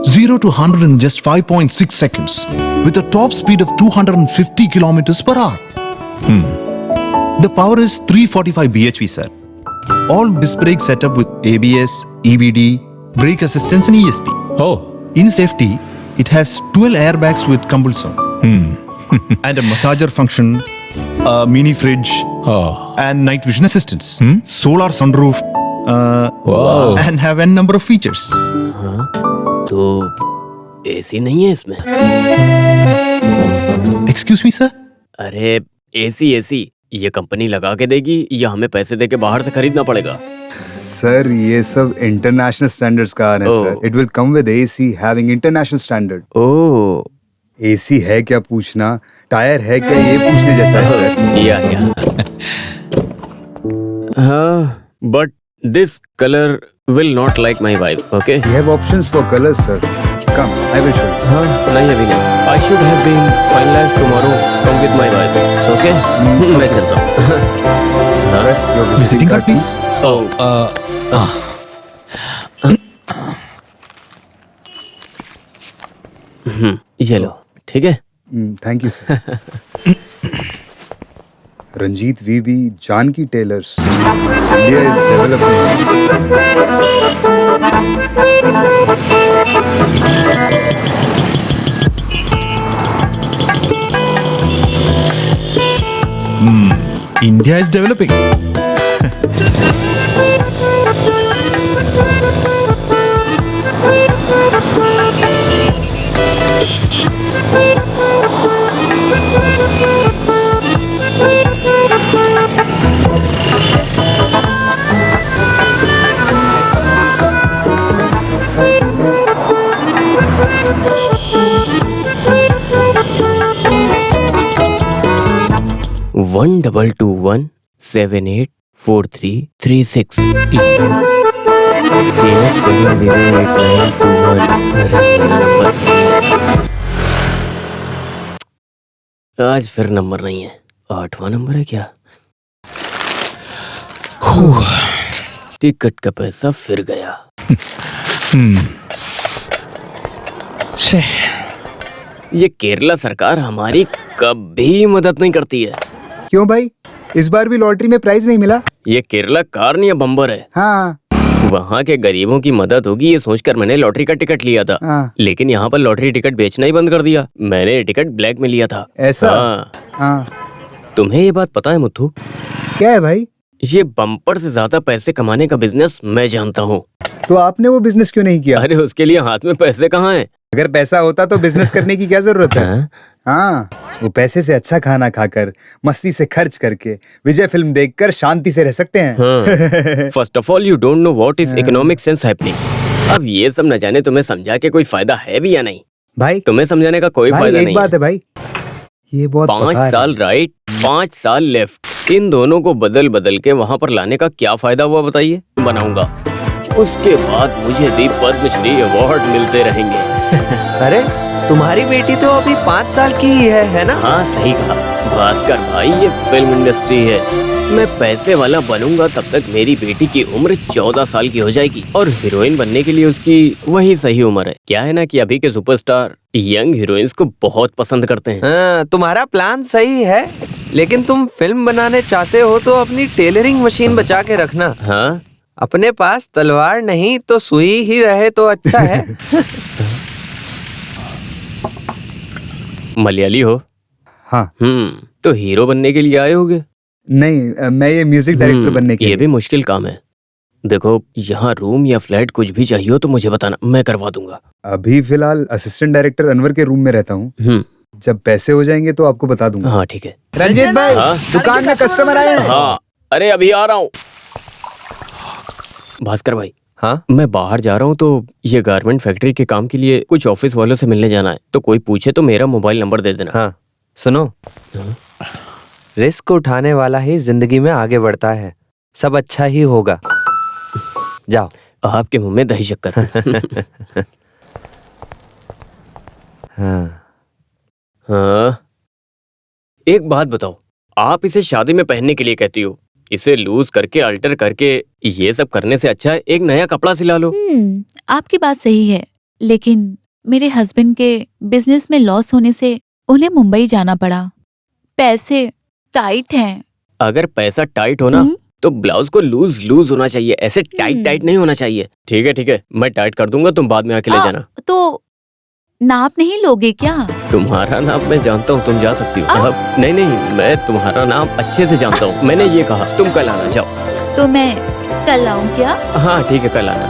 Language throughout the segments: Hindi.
0 to 100 in just 5.6 seconds with a top speed of 250 kilometers per hour. The power is 345 bhp, sir. All disc brake setup with ABS, EBD, brake assistance and ESP. Oh. In safety, it has 12 airbags with compulsion and a massager function, a mini fridge Oh. and night vision assistance, solar sunroof, Wow. and have n number of features. तो एसी नहीं है इसमें? Excuse me, sir? अरे एसी ये कंपनी लगा के देगी या हमें पैसे देके बाहर से खरीदना पड़ेगा? सर ये सब इंटरनेशनल स्टैंडर्ड्स का आ रहा है sir. It will come with AC having international standard. Oh, AC है क्या पूछना, टायर है क्या ये पूछने जैसा है सर. या हाँ, but this colour will not like my wife. Okay, we have options for colours sir. Come, I will show you. हाँ, नहीं अभी नहीं. I should have been finalised tomorrow. Come with my wife. Okay, मैं चलता हूँ. Sir your visiting card please. Oh, ये लो. ठीक है. Thank you sir. Ranjeet V B, Janaki tailors. India is developing. India is developing. One 12217843336. आज फिर नंबर नहीं है. 8वां नंबर है क्या? टिकट का पैसा फिर गया. ये केरला सरकार हमारी कभी मदद नहीं करती है. क्यों भाई, इस बार भी लॉटरी में प्राइज नहीं मिला? ये केरला कार नहीं है, बम्पर है. हाँ. वहाँ के गरीबों की मदद होगी ये सोचकर मैंने लॉटरी का टिकट लिया था. हाँ. लेकिन यहाँ पर लॉटरी टिकट बेचना ही बंद कर दिया. मैंने ये टिकट ब्लैक में लिया था. ऐसा? हाँ. हाँ. तुम्हें ये बात पता है मुथु? क्या है भाई? ये बम्पर से ज्यादा पैसे कमाने का बिजनेस मैं जानता हूँ. तो आपने वो बिजनेस क्यों नहीं किया? अरे उसके लिए हाथ में पैसे कहाँ हैं? अगर पैसा होता तो बिजनेस करने की क्या जरूरत है? हाँ? हाँ, वो पैसे से अच्छा खाना खाकर, मस्ती से खर्च करके, विजय फिल्म देखकर शांति से रह सकते हैं. First of all you don't know what is economic sense happening. अब ये सब न जाने तुम्हें समझा के कोई फायदा है भी या नहीं. भाई तुम्हें समझाने का कोई भाई फायदा एक नहीं बात है भाई, ये बहुत 5 पका है. साल राइट, 5 साल लेफ्ट. इन दोनों को बदल बदल के वहाँ पर लाने का क्या फायदा हुआ बताइए? बनाऊंगा. उसके बाद मुझे भी पद्मश्री अवार्ड मिलते रहेंगे. अरे तुम्हारी बेटी तो अभी 5 साल की ही है ना? हाँ सही कहा भास्कर भाई, ये फिल्म इंडस्ट्री है. मैं पैसे वाला बनूंगा तब तक मेरी बेटी की उम्र 14 साल की हो जाएगी और हीरोइन बनने के लिए उसकी वही सही उम्र है. क्या है ना कि अभी के सुपरस्टार यंग हीरोइंस को बहुत पसंद करते हैं. हाँ, तुम्हारा प्लान सही है, लेकिन तुम फिल्म बनाने चाहते हो तो अपनी टेलरिंग मशीन बचा के रखना. हाँ, अपने पास तलवार नहीं तो सुई ही रहे तो अच्छा है. मलयाली हो? हाँ. तो हीरो बनने के लिए आए होगे? नहीं, मैं ये म्यूजिक डायरेक्टर बनने के ये लिए. भी मुश्किल काम है. देखो, यहाँ रूम या फ्लैट कुछ भी चाहिए हो तो मुझे बताना, मैं करवा दूंगा. अभी फिलहाल असिस्टेंट डायरेक्टर अनवर के रूम में रहता हूँ. जब पैसे हो जाएंगे तो आपको बता दूंगा. हाँ ठीक है. रंजीत भाई, हाँ? दुकान में कस्टमर आए हैं. हाँ, अरे अभी आ रहा हूँ. भास्कर भाई, हाँ? मैं बाहर जा रहा हूँ तो ये गारमेंट फैक्ट्री के काम के लिए कुछ ऑफिस वालों से मिलने जाना है. तो कोई पूछे तो मेरा मोबाइल नंबर दे देना. हाँ, सुनो, रिस्क उठाने वाला ही जिंदगी में आगे बढ़ता है. सब अच्छा ही होगा. जाओ. आपके मुंह में दही शक्कर. हाँ. हाँ, एक बात बताओ, आप इसे शादी में पहनने के लिए कहती हो, इसे लूज करके अल्टर करके ये सब करने से अच्छा है एक नया कपड़ा सिला लो. आपकी बात सही है, लेकिन मेरे हस्बैंड के बिजनेस में लॉस होने से उन्हें मुंबई जाना पड़ा। पैसे टाइट हैं। अगर पैसा टाइट हो ना हम्म? तो ब्लाउज को लूज लूज होना चाहिए, ऐसे टाइट टाइट नहीं होना चाहिए। ठीक है, मैं टाइट कर दूंगा, तुम बाद में आके ले जाना। तो नाप नहीं लोगे क्या? तुम्हारा नाम मैं जानता हूँ, तुम जा सकती हो। अब नहीं, मैं तुम्हारा नाम अच्छे से जानता हूँ। मैंने ये कहा तुम कल आना, जाओ। तो मैं कल आऊँ क्या? हाँ ठीक है, कल आना।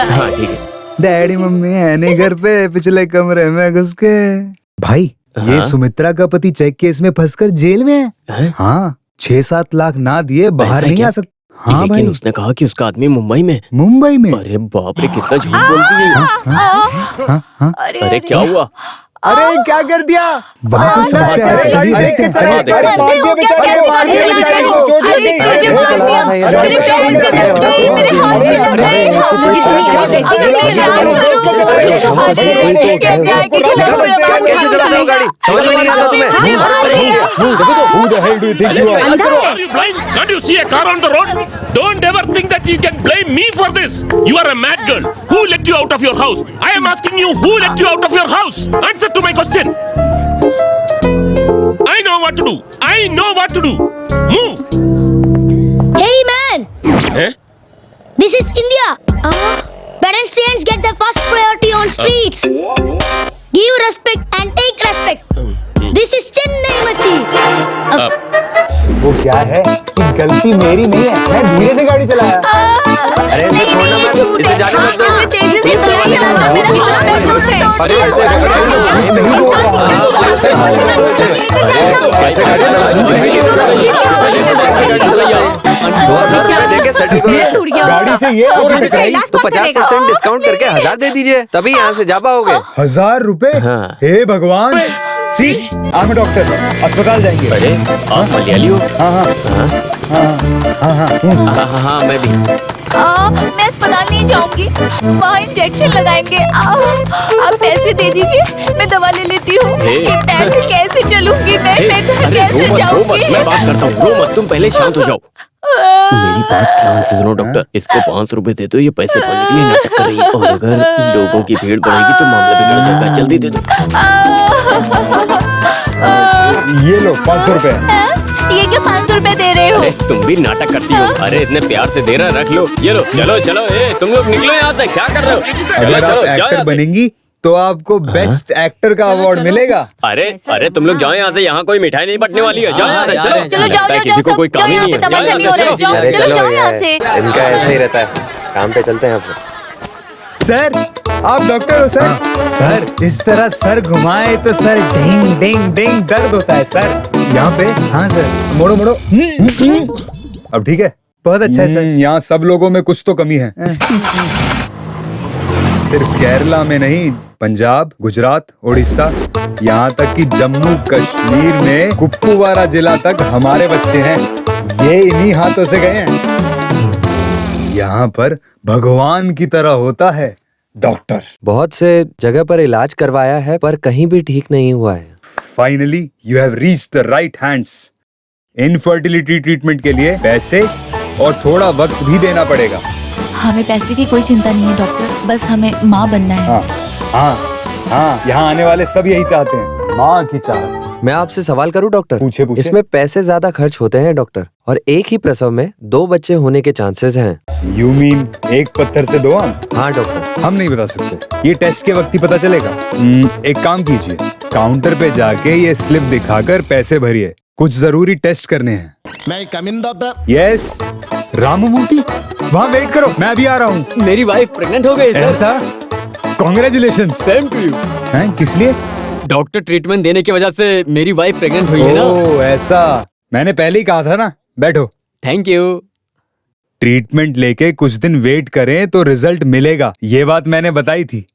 हाँ ठीक है। डैडी मम्मी है नहीं घर पे, पिछले कमरे में घुस के। भाई ये हाँ? सुमित्रा का पति चेक केस में फंसकर जेल में है। हैं? हाँ 6-7 लाख ना दिए बाहर ऐसा नहीं क्या? आ सकता। हाँ लेकिन भाई उसने कहा कि उसका आदमी मुंबई में। मुंबई में। अरे बाप रे, कितना झूठ बोलती है। हाँ हाँ। अरे क्या हुआ? अरे क्या कर दिया? वहाँ कोई समस्या है, चलिए देखते हैं। चलो, देखते हैं। मार दिया बेचारे को, मार दिया बेचारे को, चोट लग गई। अरे, वो चला रहा था यार। मेरे पैर से लग गई, मेरे हाथ में लग गई। कैसे चलाते हो गाड़ी? समझ में नहीं आता तुम्हें? Who the hell do you think you are? Are you blind? Can't you see a car on the road? Don't ever think that you can blame me for this. You are a mad girl. Who let you out of your house? I am asking you, who let you out of your house? Answer to my question. I know what to do. I know what to do. Move. Hey man, Eh? this is India. Pedestrians get the first priority on streets. Give respect and take respect. This is Chennai Machi. वो क्या है कि गलती मेरी नहीं है, मैं धीरे से गाड़ी चलाया। अरे इसे छोड़ना मत, इसे जाने मत दो। तेजी से चलाइए, मेरा हाथ पैरों से। अरे ऐसे नहीं बोल कैसे गाड़ी चला? 2000 रुपए देके सेटिंग करो। गाड़ी से ये आपको टकराई तो 50% डिस्काउंट करके 1000 दे दीजिए, तभी यहाँ से जा पाओगे। 1000 रुपए? हाँ। हे भगवान। सी आई एम डॉक्टर, अस्पताल जाएंगे। अरे आप मलयाली हो? हाँ हाँ हाँ हाँ हाँ हाँ। हाँ, मैं भी। मैं अस्पताल नहीं जाऊंगी, वहाँ इंजेक्शन लगाएंगे। आप पैसे दे दीजिए, मैं दवा ले लेती हूँ। हे। ये पैर से कैसे चलूंगी मैं घर अरे कैसे रो मत, जाऊंगी? मैं बात करता हूँ। रो मत, तुम पहले शांत हो जाओ। मेरी बात ध्यान से सुनो डॉक्टर। इसको 500 रुपए दे दो, ये पैसे पाने के लिए नाटक कर रही है। और अगर लोगों की भीड़ बढ़ेगी तो मामला बिगड़ जाएगा। जल्दी दे दो। ये लो 500 रुपए। ये क्या 500 रुपए दे रहे हो? अरे तुम भी नाटक करती हो। अरे इतने प्यार से दे रहा, रख लो। ये लो, चलो चलो। ए तुम लोग निकलो यहाँ से, क्या कर रहे हो? चलो अगर चलो, आप जाओ एक्टर यहाँ से। बनेंगी तो आपको बेस्ट एक्टर का अवार्ड मिलेगा। अरे तुम लोग जाओ यहाँ से, यहाँ कोई मिठाई नहीं बटने वाली है। जाओ यहाँ से, चलो। चलो लगता जाओ है जाओ किसी को कोई काम ही नहीं है। जाओ तमाशा यहाँ नहीं हो से, रहा है। चलो। अरे चलो जाओ यहाँ से। इनका ऐसा ही रहता है। काम पे चलते हैं अपने। सर आप डॉक्टर हो सर? सर इस तरह सर घुमाए तो सर डिंग डिंग डिंग दर्द होता है सर यहाँ पे। हाँ सर, मोड़ो मोड़ो। अब ठीक है, बहुत अच्छा है सर। यहाँ सब लोगों में कुछ तो कमी है। सिर्फ केरला में नहीं, पंजाब, गुजरात, उड़ीसा, यहाँ तक कि जम्मू कश्मीर में कुपवारा जिला तक हमारे बच्चे हैं। ये इन्हीं हाथों से गए हैं। यहाँ पर भगवान की तरह होता है डॉक्टर। बहुत से जगह पर इलाज करवाया है पर कहीं भी ठीक नहीं हुआ है। Finally you have reached the right hands. Infertility treatment के लिए पैसे और थोड़ा वक्त भी देना पड़ेगा। हमें पैसे की कोई चिंता नहीं है डॉक्टर, बस हमें माँ बनना है। हाँ हाँ हाँ, यहाँ आने वाले सब यही चाहते हैं, माँ की चाहत। मैं आपसे सवाल करूं डॉक्टर? पूछे पूछे। इसमें पैसे ज्यादा खर्च होते हैं डॉक्टर, और एक ही प्रसव में 2 बच्चे होने के चांसेस हैं। यू मीन एक पत्थर से 2 आम? हाँ डॉक्टर। हम नहीं बता सकते, ये टेस्ट के वक्त ही पता चलेगा। एक काम कीजिए, काउंटर पे जाके ये स्लिप दिखाकर पैसे भरिए, कुछ जरूरी टेस्ट करने हैं। May I come in, doctor? Yes Ramamurthy, वहाँ वेट करो, मैं अभी आ रहा हूँ। मेरी वाइफ प्रेग्नेंट हो गई ऐसा? कॉन्ग्रेचुलेशन। Same to you. हैं, किस लिए? डॉक्टर ट्रीटमेंट देने की वजह से मेरी वाइफ प्रेग्नेंट हुई है ना। ओह ऐसा, मैंने पहले ही कहा था ना। बैठो। Thank you. ट्रीटमेंट लेके कुछ दिन वेट करें तो रिजल्ट मिलेगा, ये बात मैंने बताई थी।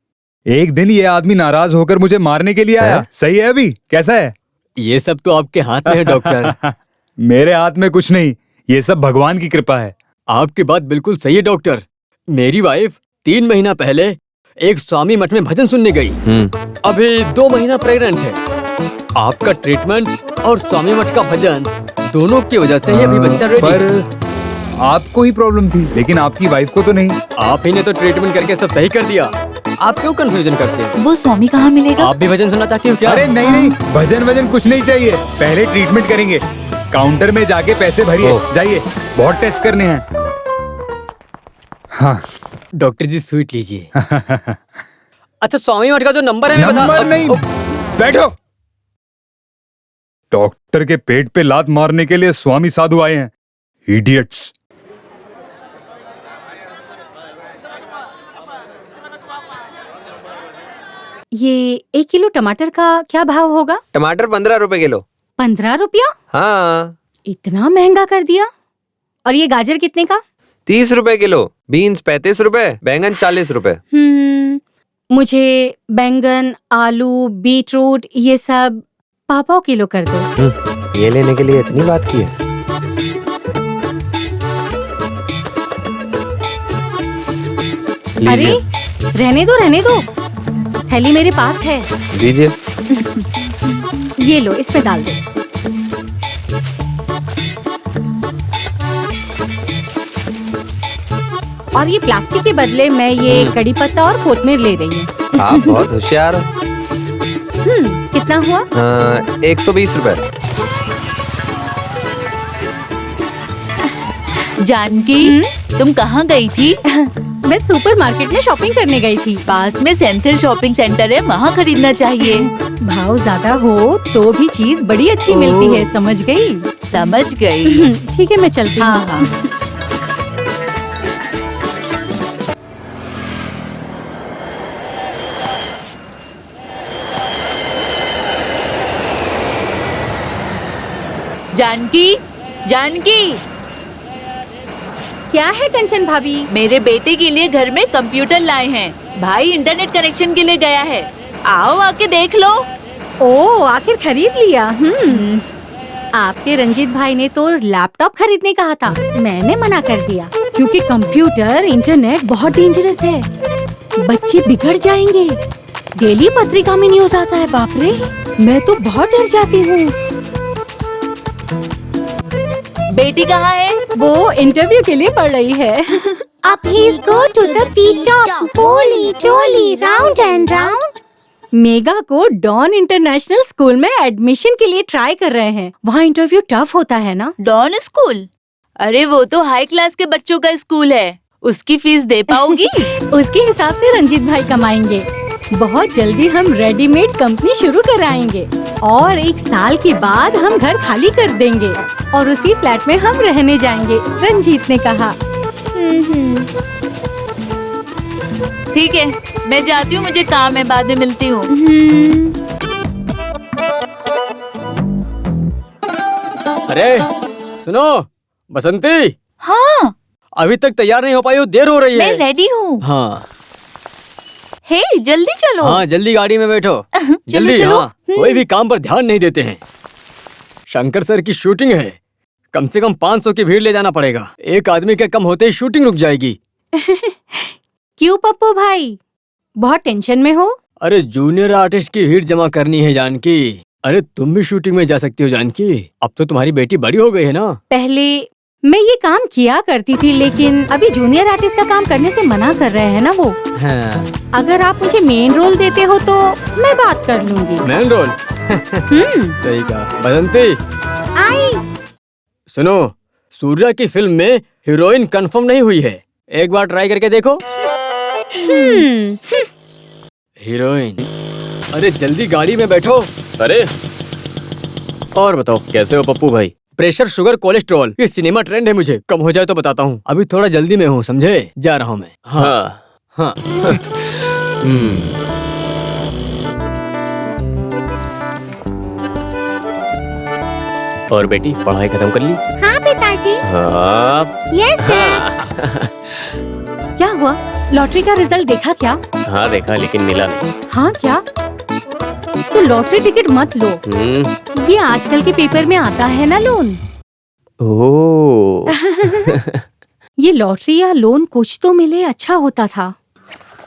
एक दिन ये आदमी नाराज होकर मुझे मारने के लिए आया। सही है अभी? कैसा है? ये सब तो आपके हाथ में है डॉक्टर। मेरे हाथ में कुछ नहीं, ये सब भगवान की कृपा है। आपकी बात बिल्कुल सही है डॉक्टर। मेरी वाइफ 3 महीना पहले एक स्वामी मठ में भजन सुनने गई। अभी 2 महीना प्रेग्नेंट है। आपका ट्रीटमेंट और स्वामी मठ का भजन दोनों की वजह से ही अभी बच्चा रेडी है। पर आपको ही प्रॉब्लम थी, लेकिन आपकी वाइफ को तो नहीं। आप ही ने तो ट्रीटमेंट करके सब सही कर दिया। आप क्यों कंफ्यूजन करते हो? वो स्वामी कहाँ मिलेगा? आप भी भजन सुनना चाहती हो क्या? अरे नहीं नहीं, भजन वजन कुछ नहीं चाहिए, पहले ट्रीटमेंट करेंगे। काउंटर में जाके पैसे भरिए, जाइए, बहुत टेस्ट करने हैं। हाँ डॉक्टर जी स्वीट लीजिए। अच्छा स्वामी मठ का जो नंबर है मैं नंबर नहीं, बैठो। डॉक्टर के पेट पे लात मारने के लिए स्वामी साधु आए हैं, इडियट्स। ये 1 किलो टमाटर का क्या भाव होगा? टमाटर 15 रुपए किलो। 15 रुपया? हाँ। इतना महंगा कर दिया। और ये गाजर कितने का? 30 रुपए किलो। बीन्स 35 रुपए, बैंगन 40 रुपए। मुझे बैंगन, आलू, बीटरूट ये सब पाव किलो कर दो। ये लेने के लिए इतनी बात की है? अरे रहने दो, थैली मेरे पास है। दीजिए। ये लो, इसमें डाल दो। और ये प्लास्टिक के बदले मैं ये कड़ी पत्ता और कोतमीर ले रही हूँ। आप बहुत होशियार हो। कितना हुआ? 120 रुपए। जानकी, तुम कहाँ गई थी? मैं सुपरमार्केट में शॉपिंग करने गई थी। पास में सेंट्रल शॉपिंग सेंटर है, वहाँ खरीदना चाहिए। भाव ज्यादा हो तो भी चीज बड़ी अच्छी मिलती है, समझ गई? समझ गई। ठीक है, मैं चलती हूँ। हाँ। जानकी, जानकी, क्या है कंचन भाभी? मेरे बेटे के लिए घर में कंप्यूटर लाए हैं। भाई इंटरनेट कनेक्शन के लिए गया है, आओ आके देख लो। ओ, आखिर खरीद लिया। आपके रंजीत भाई ने तो लैपटॉप खरीदने कहा था, मैंने मना कर दिया क्योंकि कंप्यूटर इंटरनेट बहुत डेंजरस है, बच्चे बिगड़ जाएंगे। डेली पत्रिका में न्यूज आता है, बाप रे, मैं तो बहुत डर जाती हूँ। बेटी कहाँ है? वो इंटरव्यू के लिए पढ़ रही है। Up he's go to the peak top, poly, jolly, round and round. Mega को डॉन इंटरनेशनल स्कूल में एडमिशन के लिए ट्राई कर रहे हैं। वहाँ इंटरव्यू टफ होता है ना? Don school? अरे वो तो हाई क्लास के बच्चों का स्कूल है, उसकी फीस दे पाओगी? उसके हिसाब से रंजीत भाई कमाएंगे। बहुत जल्दी हम रेडीमेड कंपनी शुरू कराएंगे और 1 साल के बाद हम घर खाली कर देंगे और उसी फ्लैट में हम रहने जाएंगे, रंजीत ने कहा। ठीक है, मैं जाती हूँ, मुझे काम है, बाद में मिलती हूँ। अरे सुनो बसंती। हाँ, अभी तक तैयार नहीं हो पाई हो, देर हो रही है। मैं रेडी हूँ। हाँ हे, जल्दी चलो। हाँ, जल्दी गाड़ी में बैठो। जल्दी। चलो। हाँ, कोई भी काम पर ध्यान नहीं देते हैं। शंकर सर की शूटिंग है, कम से कम 500 की भीड़ ले जाना पड़ेगा। एक आदमी के कम होते ही शूटिंग रुक जाएगी। क्यों पप्पू भाई, बहुत टेंशन में हो? अरे जूनियर आर्टिस्ट की भीड़ जमा करनी है जानकी। अरे तुम भी शूटिंग में जा सकती हो जानकी, अब तो तुम्हारी बेटी बड़ी हो गई है ना। पहले मैं ये काम किया करती थी, लेकिन अभी जूनियर आर्टिस्ट का काम करने से मना कर रहे हैं ना वो। हाँ। अगर आप मुझे मेन रोल देते हो तो मैं बात कर लूंगी। Main role? सही कहा। बसंती आई। सुनो, सूर्या की फिल्म में हीरोइन कंफर्म नहीं हुई है, एक बार ट्राई करके देखो। हीरोइन? अरे जल्दी गाड़ी में बैठो। अरे और बताओ, कैसे हो पप्पू भाई? प्रेशर, शुगर, कोलेस्ट्रॉल, ये सिनेमा ट्रेंड है, मुझे कम हो जाए तो बताता हूँ। अभी थोड़ा जल्दी में हूँ, समझे? जा रहा हूँ मैं। हाँ हाँ। और बेटी, पढ़ाई खत्म कर ली? हाँ पिताजी। हाँ। यस क्या हुआ, लॉटरी का रिजल्ट देखा क्या? हाँ देखा, लेकिन मिला नहीं। हाँ क्या? तो लॉटरी टिकट मत लो, ये आजकल के पेपर में आता है ना लोन। ओह। ये लॉटरी या लोन कुछ तो मिले अच्छा होता था।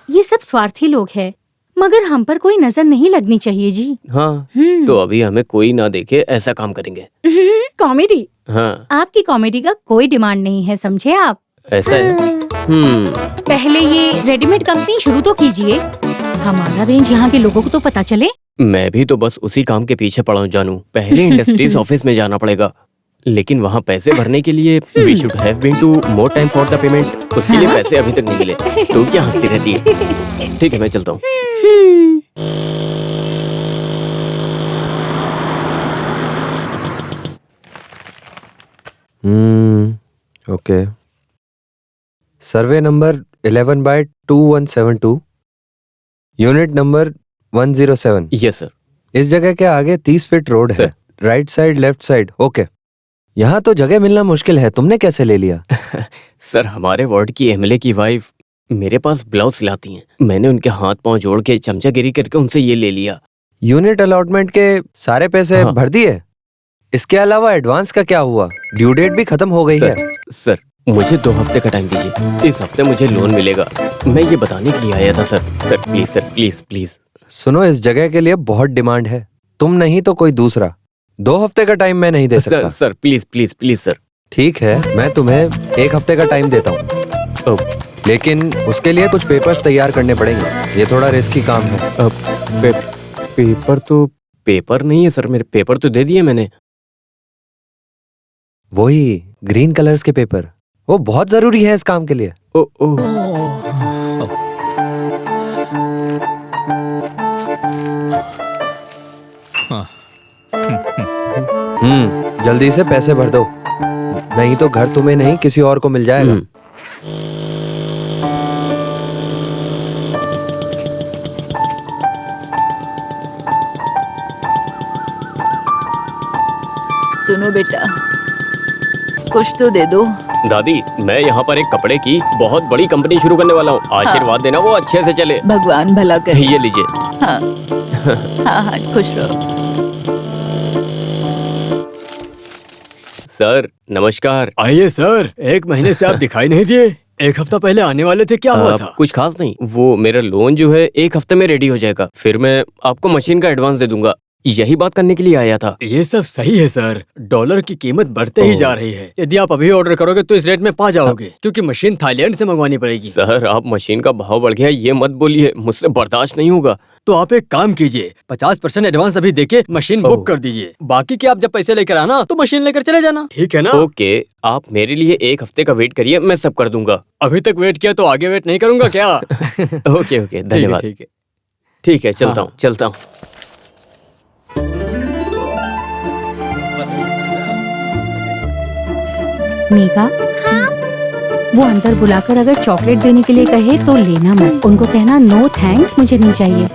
ये सब स्वार्थी लोग हैं, मगर हम पर कोई नजर नहीं लगनी चाहिए जी। हाँ, तो अभी हमें कोई ना देखे ऐसा काम करेंगे। कॉमेडी? हाँ। आपकी कॉमेडी का कोई डिमांड नहीं है, समझे आप? ऐसा है। पहले ये रेडीमेड कंपनी शुरू तो कीजिए, हमारा रेंज यहाँ के लोगों को तो पता चले। मैं भी तो बस उसी काम के पीछे पड़ा हूँ जानू। पहले इंडस्ट्रीज ऑफिस में जाना पड़ेगा, लेकिन वहाँ पैसे भरने के लिए we should have been to more time for the payment. उसके लिए पैसे अभी तक नहीं मिले। तू क्या हंसती रहती है? ठीक है, मैं चलता हूँ। Okay. Survey number 11/2172, unit number 107। Yes sir. इस जगह के आगे 30 फीट रोड है, right side left side. Okay, यहाँ तो जगह मिलना मुश्किल है, तुमने कैसे ले लिया? सर, हमारे वार्ड की एमएलए की वाइफ मेरे पास ब्लाउज सिलाती हैं। मैंने उनके हाथ पांव जोड़ के चमचागिरी करके उनसे ये ले लिया। यूनिट अलॉटमेंट के सारे पैसे भर दिए? इसके अलावा एडवांस का क्या हुआ? ड्यू डेट भी खत्म हो गई है। सर, मुझे 2 हफ्ते का टाइम दीजिए। इस हफ्ते मुझे लोन मिलेगा। मैं ये बताने के लिए आया था sir. Sir please, sir please please. सुनो, इस जगह के लिए बहुत डिमांड है, तुम नहीं तो कोई दूसरा। 2 हफ्ते का टाइम मैं नहीं दे सकता। Sir please please please sir. ठीक है, मैं तुम्हें 1 हफ्ते का टाइम देता हूँ, लेकिन उसके लिए कुछ पेपर्स तैयार करने पड़ेंगे। ये थोड़ा रिस्की काम है। पेपर तो पेपर नहीं है सर, मेरे पेपर तो दे दिए मैंने। वही ग्रीन कलर्स के पेपर, वो बहुत जरूरी है इस काम के लिए। जल्दी से पैसे भर दो, नहीं तो घर तुम्हें नहीं किसी और को मिल जाएगा। सुनो बेटा, कुछ तो दे दो। दादी, मैं यहाँ पर एक कपड़े की बहुत बड़ी कंपनी शुरू करने वाला हूँ। आशीर्वाद देना वो अच्छे से चले। भगवान भला करे। ये लीजिए। हाँ हाँ हाँ, खुश रहो। सर नमस्कार। आइए सर, 1 महीने से आप दिखाई नहीं दिए। 1 हफ्ता पहले आने वाले थे, क्या हुआ था? कुछ खास नहीं, वो मेरा लोन जो है 1 हफ्ते में रेडी हो जाएगा, फिर मैं आपको मशीन का एडवांस दे दूंगा। यही बात करने के लिए आया था। ये सब सही है सर, डॉलर की कीमत बढ़ते ही जा रही है। यदि आप अभी ऑर्डर करोगे तो इस रेट में पा जाओगे, क्योंकि मशीन थाईलैंड से मंगवानी पड़ेगी। सर, आप मशीन का भाव बढ़ गया ये मत बोलिए, मुझसे बर्दाश्त नहीं होगा। तो आप एक काम कीजिए, 50% एडवांस अभी देके मशीन बुक कर दीजिए। बाकी के आप जब पैसे लेकर आना तो मशीन लेकर चले जाना, ठीक है ना? ओके, आप मेरे लिए 1 हफ्ते का वेट करिए, मैं सब कर दूंगा। अभी तक वेट किया तो आगे वेट नहीं करूंगा क्या? ओके, धन्यवाद। ठीक है, चलता हूँ चलता हूँ। मेघा, वो अंदर बुलाकर अगर चॉकलेट देने के लिए कहे तो लेना मत। उनको कहना नो थैंक्स, मुझे नहीं चाहिए।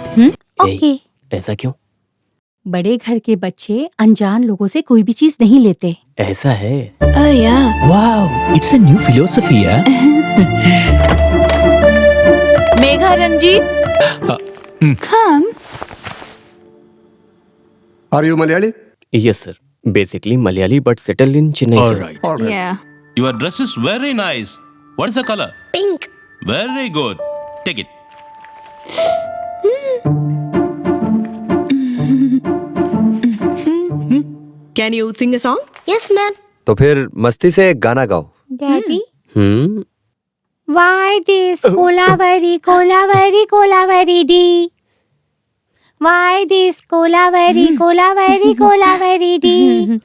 ओके। ऐसा क्यों? बड़े घर के बच्चे अनजान लोगों से कोई भी चीज नहीं लेते। ऐसा है? Wow, it's a new philosophy. Megha, Ranjit, Come. Are you Malayali? Yes sir, basically Malayali but settle in Chennai. Alright. All right. Yeah. Your dress is very nice. What's the color? Pink. Very good. Take it. Can you sing a song? Yes, ma'am. तो फिर मस्ती से एक गाना गाओ। Daddy, why this Kolaveri Kolaveri Kolaveri D? Why this Kolaveri Kolaveri Kolaveri D?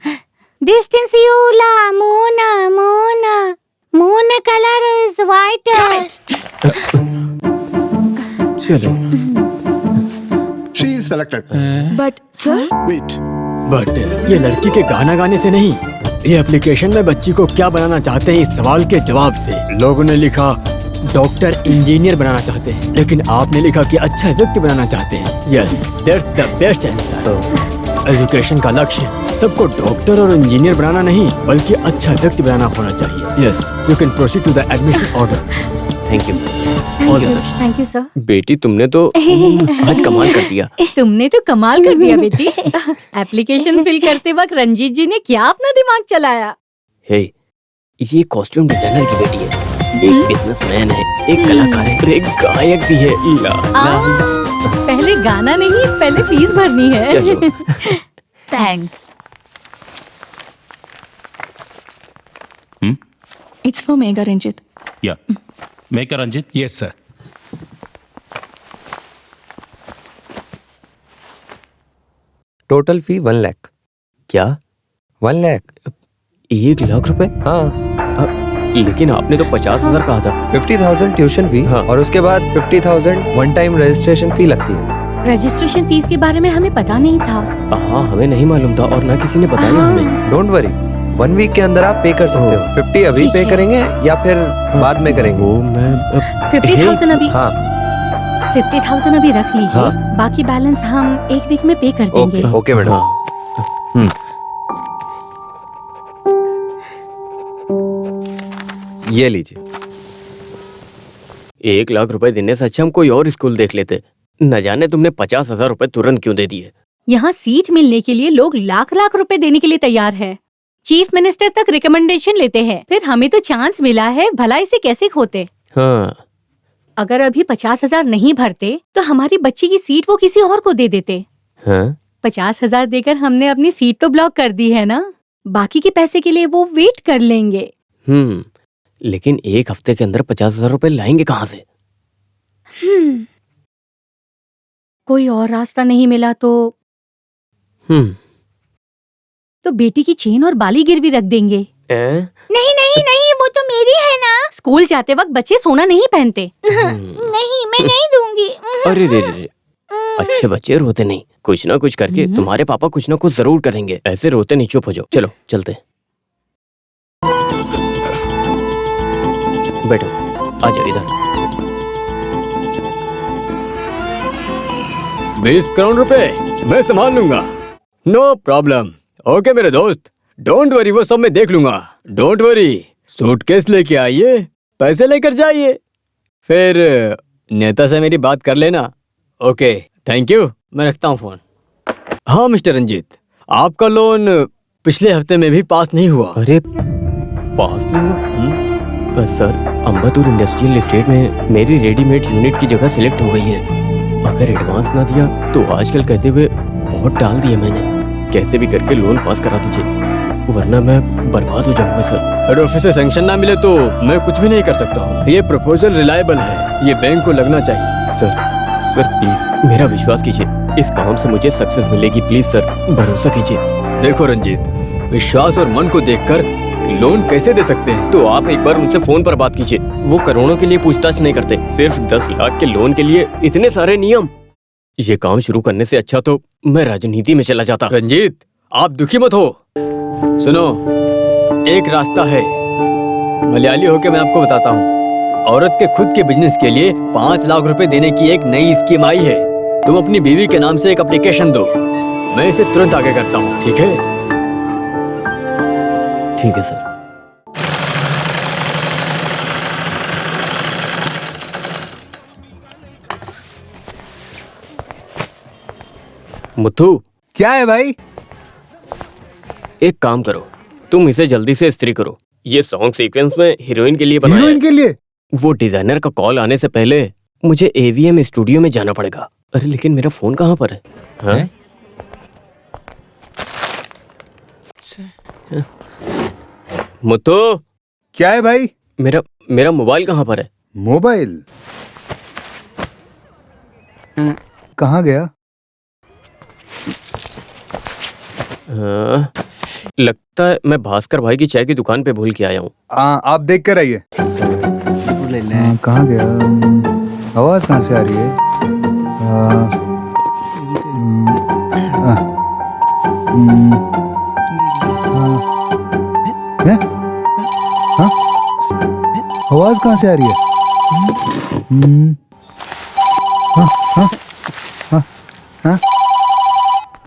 Distance you la moona moona moon color is white. चलो। She is selected. But sir, Wait. But ये लड़की के गाना गाने से नहीं, ये एप्लीकेशन में बच्ची को क्या बनाना चाहते हैं इस सवाल के जवाब से। लोगों ने लिखा डॉक्टर इंजीनियर बनाना चाहते हैं, लेकिन आपने लिखा कि अच्छा व्यक्ति बनाना चाहते हैं। Yes, that's the best answer. Education का लक्ष्य सबको डॉक्टर और इंजीनियर बनाना नहीं, बल्कि अच्छा व्यक्ति बनाना होना चाहिए। Yes, you can proceed to the admission order. Thank you. Thank you sir. बेटी, तुमने तो आज कमाल कर दिया। तुमने तो कमाल कर दिया बेटी। एप्लीकेशन फिल करते वक्त रंजीत जी ने क्या अपना दिमाग चलाया। हे, ये कॉस्ट्यूम डिजाइनर की बेटी है, एक बिजनेसमैन है, एक कलाकार है और एक गायक भी है। ला, ला, ला। पहले गाना नहीं, पहले फीस भरनी है। चलो। thanks. It's for Megha, Ranjit. Yeah. Make a Ranjit. Yes, sir. Total fee 1 lakh. क्या? 1 लाख? 1 लाख रुपए? हाँ। लेकिन आपने तो 50,000 कहा था। 50,000 ट्यूशन फी हाँ। और उसके बाद 50,000 वन टाइम रजिस्ट्रेशन फी लगती है। रजिस्ट्रेशन फीस के बारे में हमें पता नहीं था। हाँ, हमें नहीं मालूम था और ना किसी ने बताया हमें। डोंट वरी, 1 वीक के अंदर आप पे कर सकते हो। 50 अभी ठीक पे है। करेंगे या फिर बाद में करेंगे? वो मैं 50,000 अभी। हाँ 50,000 अभी रख लीजिए। हाँ। बाकी बैलेंस हम 1 वीक में पे कर देंगे। Okay okay madam. हाँ। ये लीजिए। 1 लाख रुपए देने से अच्छा हम कोई और स्कूल देख लेते। न जाने तुमने 50,000 रुपए तुरंत क्यों दे दिए। यहाँ सीट मिलने के लिए लोग लाख लाख रुपए देने के लिए तैयार है। चीफ मिनिस्टर तक रिकमेंडेशन लेते हैं। फिर हमें तो चांस मिला है, भला इसे कैसे खोते। हाँ। अगर अभी 50,000 नहीं भरते तो हमारी बच्ची की सीट वो किसी और को दे देते। हाँ? 50,000 देकर हमने अपनी सीट तो ब्लॉक कर दी है ना। बाकी के पैसे के लिए वो वेट कर लेंगे। लेकिन 1 हफ्ते के अंदर 50,000 रुपए लाएंगे कहाँ से? कोई और रास्ता नहीं मिला तो बेटी की चेन और बाली गिरवी रख देंगे। नहीं नहीं नहीं, वो तो मेरी है ना। स्कूल जाते वक्त बच्चे सोना नहीं पहनते। नहीं, मैं नहीं दूंगी। अरे रे रे, अच्छे बच्चे रोते नहीं। कुछ ना कुछ करके तुम्हारे पापा कुछ ना कुछ जरूर करेंगे। ऐसे रोते नहीं, चुप हो जाओ। चलो चलते हैं। बैठो, आ जाओ इधर। 20 करोड़ रुपए मैं संभाल लूंगा। No problem. ओके मेरे दोस्त, डोंट वरी, वो सब मैं देख लूंगा। डोंट वरी, सूटकेस लेके आइए, पैसे लेकर जाइए, फिर नेता से मेरी बात कर लेना। ओके, थैंक यू, मैं रखता हूँ फोन। हाँ मिस्टर रंजीत, आपका लोन पिछले हफ्ते में भी पास नहीं हुआ। अरे पास नहीं हुआ? सर, अंबातूर इंडस्ट्रियल एस्टेट में मेरी रेडीमेड यूनिट की जगह सिलेक्ट हो गई है। अगर एडवांस ना दिया तो आजकल कहते हुए बहुत टाल दिया मैंने। कैसे भी करके लोन पास करा दीजिए, वरना मैं बर्बाद हो जाऊंगा सर। हेड ऑफिस से सैंक्शन ना मिले तो मैं कुछ भी नहीं कर सकता हूँ। ये प्रपोजल रिलायबल है, ये बैंक को लगना चाहिए। सर प्लीज मेरा विश्वास कीजिए, इस काम से मुझे सक्सेस मिलेगी। प्लीज सर, भरोसा कीजिए। देखो रंजीत, विश्वास और मन को देखकर लोन कैसे दे सकते हैं? तो आप एक बार उनसे फोन पर बात कीजिए। वो करोड़ों के लिए पूछताछ नहीं करते, सिर्फ 10 लाख के लोन के लिए इतने सारे नियम। ये काम शुरू करने से अच्छा तो मैं राजनीति में चला जाता। रंजीत, आप दुखी मत हो। सुनो, एक रास्ता है, मलयाली होके मैं आपको बताता हूँ। औरत के खुद के बिजनेस के लिए 5 लाख रुपए देने की एक नई स्कीम आई है। तुम अपनी बीवी के नाम से एक एप्लीकेशन दो, मैं इसे तुरंत आगे करता हूँ। ठीक है? ठीक है सर। मुथु, क्या है भाई? एक काम करो, तुम इसे जल्दी से इस्त्री करो। ये सॉन्ग सीक्वेंस में हीरोइन के लिए बनाया है। हीरोइन के लिए? वो डिजाइनर का कॉल आने से पहले मुझे AVM स्टूडियो में जाना पड़ेगा। अरे लेकिन मेरा फोन कहाँ पर है? हाँ? मुत्तू, क्या है भाई? मेरा मोबाइल कहाँ पर है? मोबाइल कहाँ गया? लगता है मैं भास्कर भाई की चाय की दुकान पे भूल के आया हूँ। आप देख कर आइए। कहाँ गया? आवाज कहाँ से आ रही है? आवाज कहाँ से आ रही है?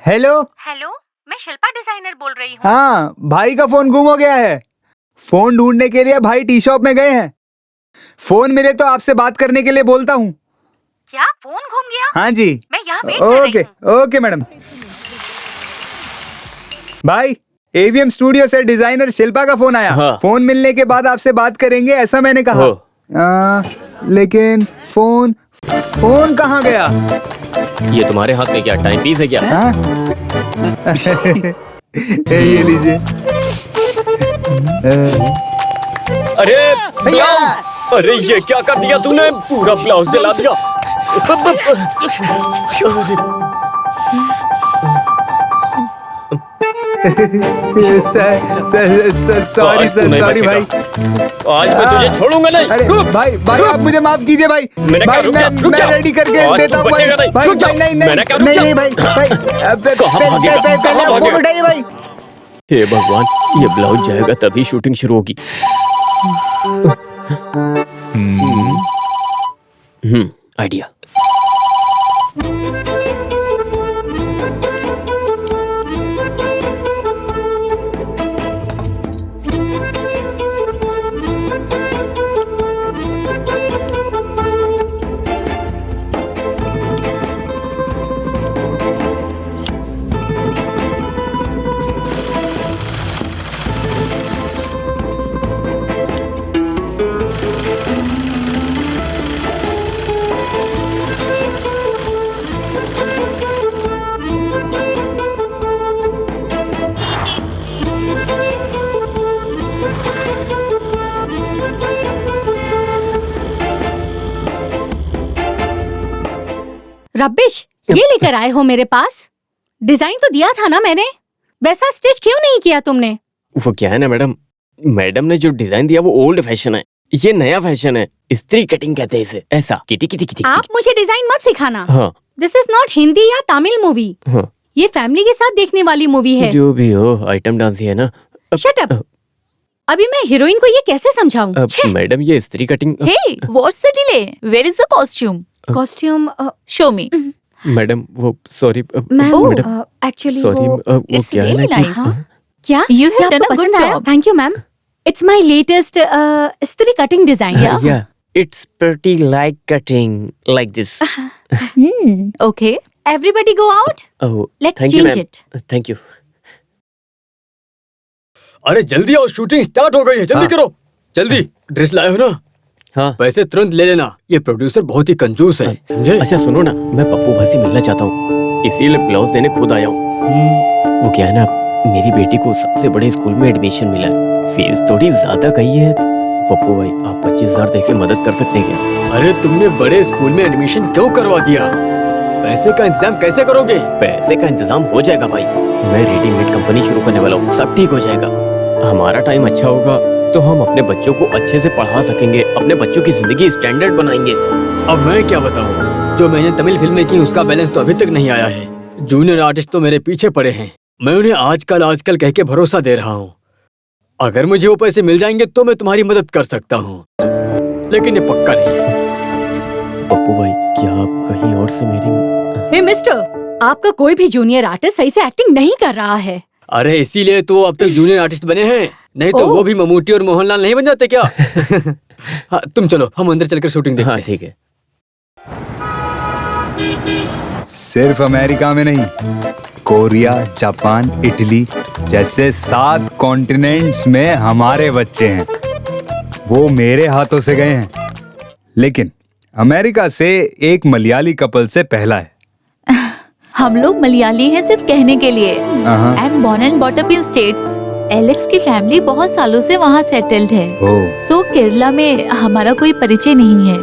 हेलो हेलो, मैं शिल्पा डिजाइनर बोल रही हूँ। हाँ, भाई का फोन गुम हो गया है। फोन ढूंढने के लिए भाई टी शॉप में गए हैं। फोन मिले तो आपसे बात करने के लिए बोलता हूँ। क्या फोन घूम गया? हाँ जी। मैं यहाँ वेट कर रही ओके हूँ। Okay madam. भाई, AVM स्टूडियो से डिजाइनर शिल्पा का फोन आया। हाँ। फोन मिलने के बाद आपसे बात करेंगे ऐसा मैंने कहा। लेकिन फोन कहाँ गया? ये तुम्हारे हाथ में क्या टाइम पीस है क्या? हाँ? ये लीजिए। अरे भैया, अरे ये क्या कर दिया तूने, पूरा ब्लाउज जला दिया। सॉरी सॉरी भाई, आज मैं तुझे छोड़ूंगा नहीं। अरे भाई भाई आप मुझे माफ कीजिए भाई। मैंने कहा रुक जा, रुक जा। मैं रेडी करके आज देता तू हूँ भाई। बचेगा नहीं, भाई रुक जा। भाई नहीं मैंने कहा रुक जा। नहीं भाई भाई कहाँ भागेगा, पहले कहाँ आप फोन भागेगा? उठाइए भाई। हे भगवान, ये ब्लाउज जाएगा तभी शूटिंग शुरू होगी। आइडिया। रबिश, ये लेकर आए हो मेरे पास? डिजाइन तो दिया था ना मैंने, वैसा स्टिच क्यों नहीं किया तुमने? वो क्या है ना मैडम, मैडम ने जो डिजाइन दिया वो ओल्ड फैशन है, ये नया फैशन है। स्त्री कटिंग कहते हैं इसे। ऐसा किटी किटी किटी। आप मुझे डिजाइन मत सिखाना। हाँ दिस इज नॉट हिंदी या तमिल मूवी। हाँ, ये फैमिली के साथ देखने वाली मूवी है। जो भी हो, आइटम डांस ही है ना। Shut up. अभी मैं हीरोइन को ये कैसे समझाऊं? मैडम ये स्त्री cutting. Hey, what's the delay? Where is the costume? Costume Show me. Madam वो सॉरी मैम, एक्चुअली सॉरी वो वो It's क्या है ना really कि nice. क्या You have क्या done आपको a good पसंद आया? job. Thank you ma'am. It's my latest स्त्री कटिंग डिजाइन। या it's pretty like cutting like this. Okay. Everybody go out. Oh Let's thank you change ma'am, it. Thank you. अरे जल्दी आओ, शूटिंग स्टार्ट हो गई है, जल्दी करो जल्दी। ड्रेस लाए हो ना? हाँ पैसे तुरंत ले लेना, ये प्रोड्यूसर बहुत ही कंजूस है, समझे? अच्छा सुनो ना, मैं पप्पू भाई से मिलना चाहता हूँ, इसीलिए ब्लाउज देने खुद आया हूँ। वो क्या है ना, मेरी बेटी को सबसे बड़े स्कूल में एडमिशन मिला है, फीस थोड़ी ज्यादा कही है। पप्पू भाई आप 25,000 देके मदद कर सकते हैं क्या? अरे तुमने बड़े स्कूल में एडमिशन क्यों करवा दिया? पैसे का इंतजाम कैसे करोगे? पैसे का इंतजाम हो जाएगा भाई, मैं रेडीमेड कंपनी शुरू करने वाला हूँ, सब ठीक हो जाएगा। हमारा टाइम अच्छा होगा तो हम अपने बच्चों को अच्छे से पढ़ा सकेंगे, अपने बच्चों की जिंदगी स्टैंडर्ड बनाएंगे। अब मैं क्या बताऊं, जो मैंने तमिल फिल्में की उसका बैलेंस तो अभी तक नहीं आया है। जूनियर आर्टिस्ट तो मेरे पीछे पड़े हैं, मैं उन्हें आजकल कह के भरोसा दे रहा हूँ। अगर मुझे वो पैसे मिल जाएंगे तो मैं तुम्हारी मदद कर सकता हूँ, लेकिन ये पक्का नहीं। पप्पू भाई क्या आप कहीं और से मेरी हे मिस्टर, आपका कोई भी जूनियर आर्टिस्ट सही से एक्टिंग नहीं कर रहा है। अरे इसीलिए तो अब तक जूनियर आर्टिस्ट बने हैं, नहीं तो वो भी ममूटी और मोहनलाल नहीं बन जाते क्या? हाँ, तुम चलो हम अंदर चलकर शूटिंग देखते हैं। हाँ ठीक है। सिर्फ अमेरिका में नहीं, कोरिया, जापान, इटली जैसे 7 कॉन्टिनेंट्स में हमारे बच्चे हैं, वो मेरे हाथों से गए हैं। लेकिन अमेरिका से एक मलयाली कपल से पहला है। हम लोग मलयाली हैं सिर्फ कहने के लिए। I am born and brought up in states. Alex की फैमिली बहुत सालों से वहाँ सेटल्ड है। सो केरला में हमारा कोई परिचय नहीं है।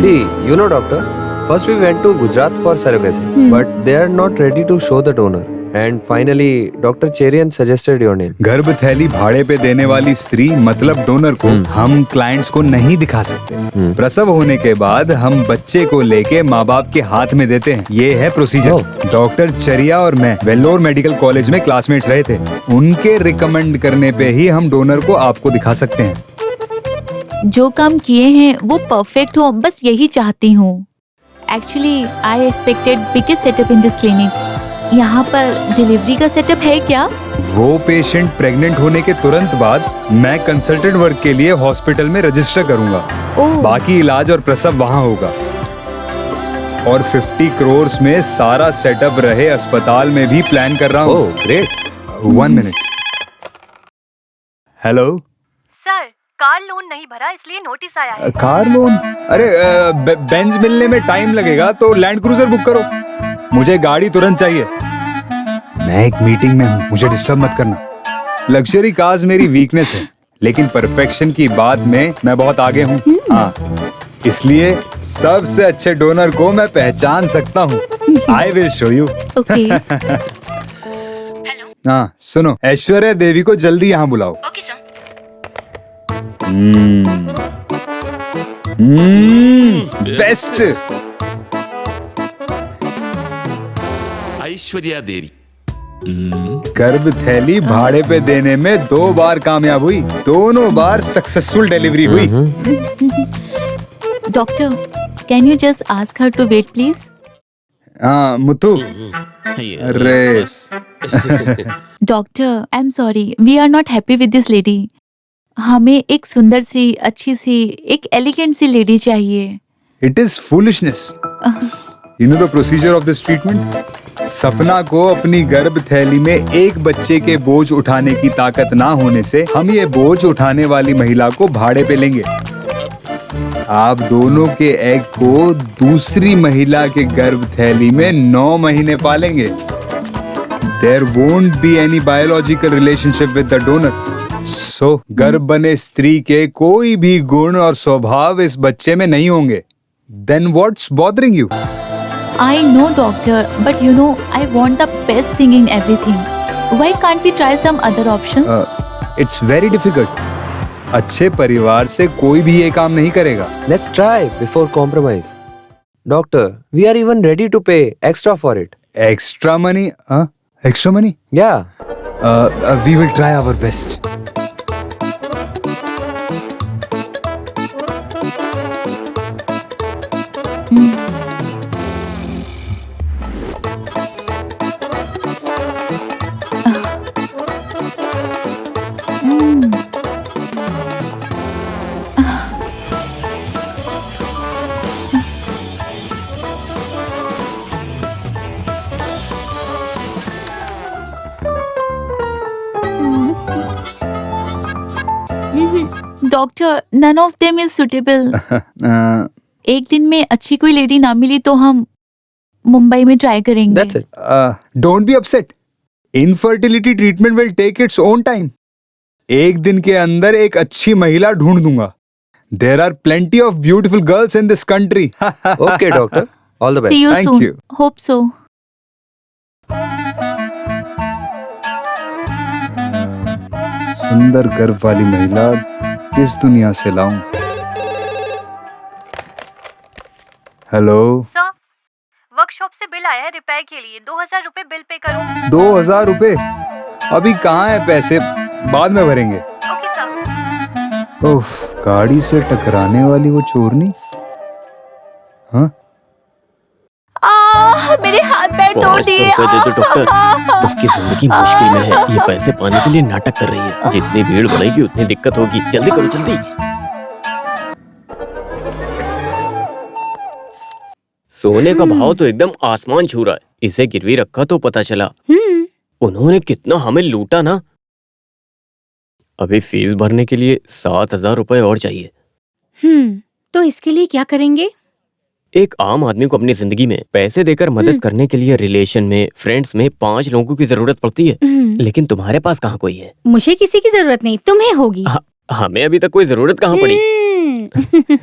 See, you know, doctor, first we went to Gujarat for surrogacy, but they are not ready to show the donor. And finally, Dr. Cherian suggested your name. गर्भ थैली भाड़े पे देने वाली स्त्री मतलब डोनर को हम क्लाइंट्स को नहीं दिखा सकते। प्रसव होने के बाद हम बच्चे को लेके माँ बाप के हाथ में देते हैं, ये है प्रोसीजर। डॉक्टर चरिया और मैं वेल्लोर मेडिकल कॉलेज में क्लासमेट्स रहे थे, उनके रिकमेंड करने पे ही हम डोनर को आपको दिखा सकते हैं। जो काम किए हैं वो परफेक्ट हो, बस यही चाहती हूँ। Actually I expected biggest setup in this clinic. यहाँ पर डिलीवरी का सेटअप है क्या? वो पेशेंट प्रेग्नेंट होने के तुरंत बाद मैं कंसल्टेंट वर्क के लिए हॉस्पिटल में रजिस्टर करूंगा। बाकी इलाज और प्रसव वहाँ होगा। और 50 करोड़ में सारा सेटअप रहे अस्पताल में भी प्लान कर रहा हूँ। Oh, great. 1 minute. Hello sir, car loan नहीं भरा इसलिए नोटिस आया है। Car loan? अरे बेंज मिलने में टाइम लगेगा तो लैंड क्रूजर बुक करो, मुझे गाड़ी तुरंत चाहिए। मैं एक मीटिंग में हूँ, मुझे डिस्टर्ब मत करना। लग्जरी कार्स मेरी वीकनेस है, लेकिन परफेक्शन की बात में मैं बहुत आगे हूँ। हाँ, इसलिए सबसे अच्छे डोनर को मैं पहचान सकता हूँ। आई विल शो यू। ओके। हाँ सुनो, ऐश्वर्या देवी को जल्दी यहाँ बुलाओ। Okay sir. बेस्ट। ऐश्वर्या देवी। गर्भ थैली भाड़े पे देने में 2 बार कामयाब हुई, दोनों बार सक्सेसफुल डिलीवरी हुई। Doctor, can you just ask her to wait please? हाँ मुत्तू, अरे doctor, I am sorry, we are not happy with this lady. हमें एक सुंदर सी, अच्छी सी, एक एलिगेंट सी लेडी चाहिए। It is foolishness. You know the procedure of this treatment? Sapna को अपनी गर्भ थैली में एक बच्चे के बोझ उठाने की ताकत ना होने से हम ये बोझ उठाने वाली महिला को भाड़े पे लेंगे। आप दोनों के एग को दूसरी महिला के गर्भ थैली में 9 महीने पालेंगे। There won't be any biological relationship with the donor. So, गर्भ बने स्त्री के कोई भी गुण और स्वभाव इस बच्चे में नहीं होंगे। Then what's bothering you? I know, doctor, but you know, I want the best thing in everything. Why can't we try some other options? It's very difficult. अच्छे परिवार से कोई भी ये काम नहीं करेगा। Let's try before compromise. Doctor, we are even ready to pay extra for it. Extra money? Extra money? Yeah. We will try our best. Doctor, none of them is suitable. एक दिन में अच्छी कोई लेडी ना मिली तो हम मुंबई में ट्राई करेंगे। That's it. Don't be upset. Infertility treatment will take its own time. एक दिन के अंदर एक अच्छी महिला ढूंढ दूंगा। There are plenty of beautiful girls in this country. Okay, doctor. All the best. See you Thank soon. you. Hope so. सुंदर गर्भ वाली महिला किस दुनिया से लाऊं? हेलो सर, वर्कशॉप से बिल आया है रिपेयर के लिए। 2000 रुपए बिल पे करूं? 2000 रुपए? अभी कहाँ है पैसे? बाद में भरेंगे। Okay sir. उफ, गाड़ी से टकराने वाली वो चोरनी। हाँ? मेरे हाथ पैर तोड़ 500 दिए। रुपए दे दो डॉक्टर, उसकी जिंदगी मुश्किल में है। ये पैसे पाने के लिए नाटक कर रही है। जितनी भीड़ बढ़ेगी उतनी दिक्कत होगी। जल्दी करो जल्दी। सोने का भाव तो एकदम आसमान छू रहा है। इसे गिरवी रखा तो पता चला उन्होंने कितना हमें लूटा ना। अभी फीस भरने के लिए 7000 रुपए और चाहिए। तो इसके लिए क्या करेंगे? एक आम आदमी को अपनी जिंदगी में पैसे देकर मदद करने के लिए रिलेशन में, फ्रेंड्स में 5 लोगों की जरूरत पड़ती है। लेकिन तुम्हारे पास कहाँ कोई है? मुझे किसी की जरूरत नहीं, तुम्हें होगी। हमें अभी तक कोई जरूरत कहाँ पड़ी।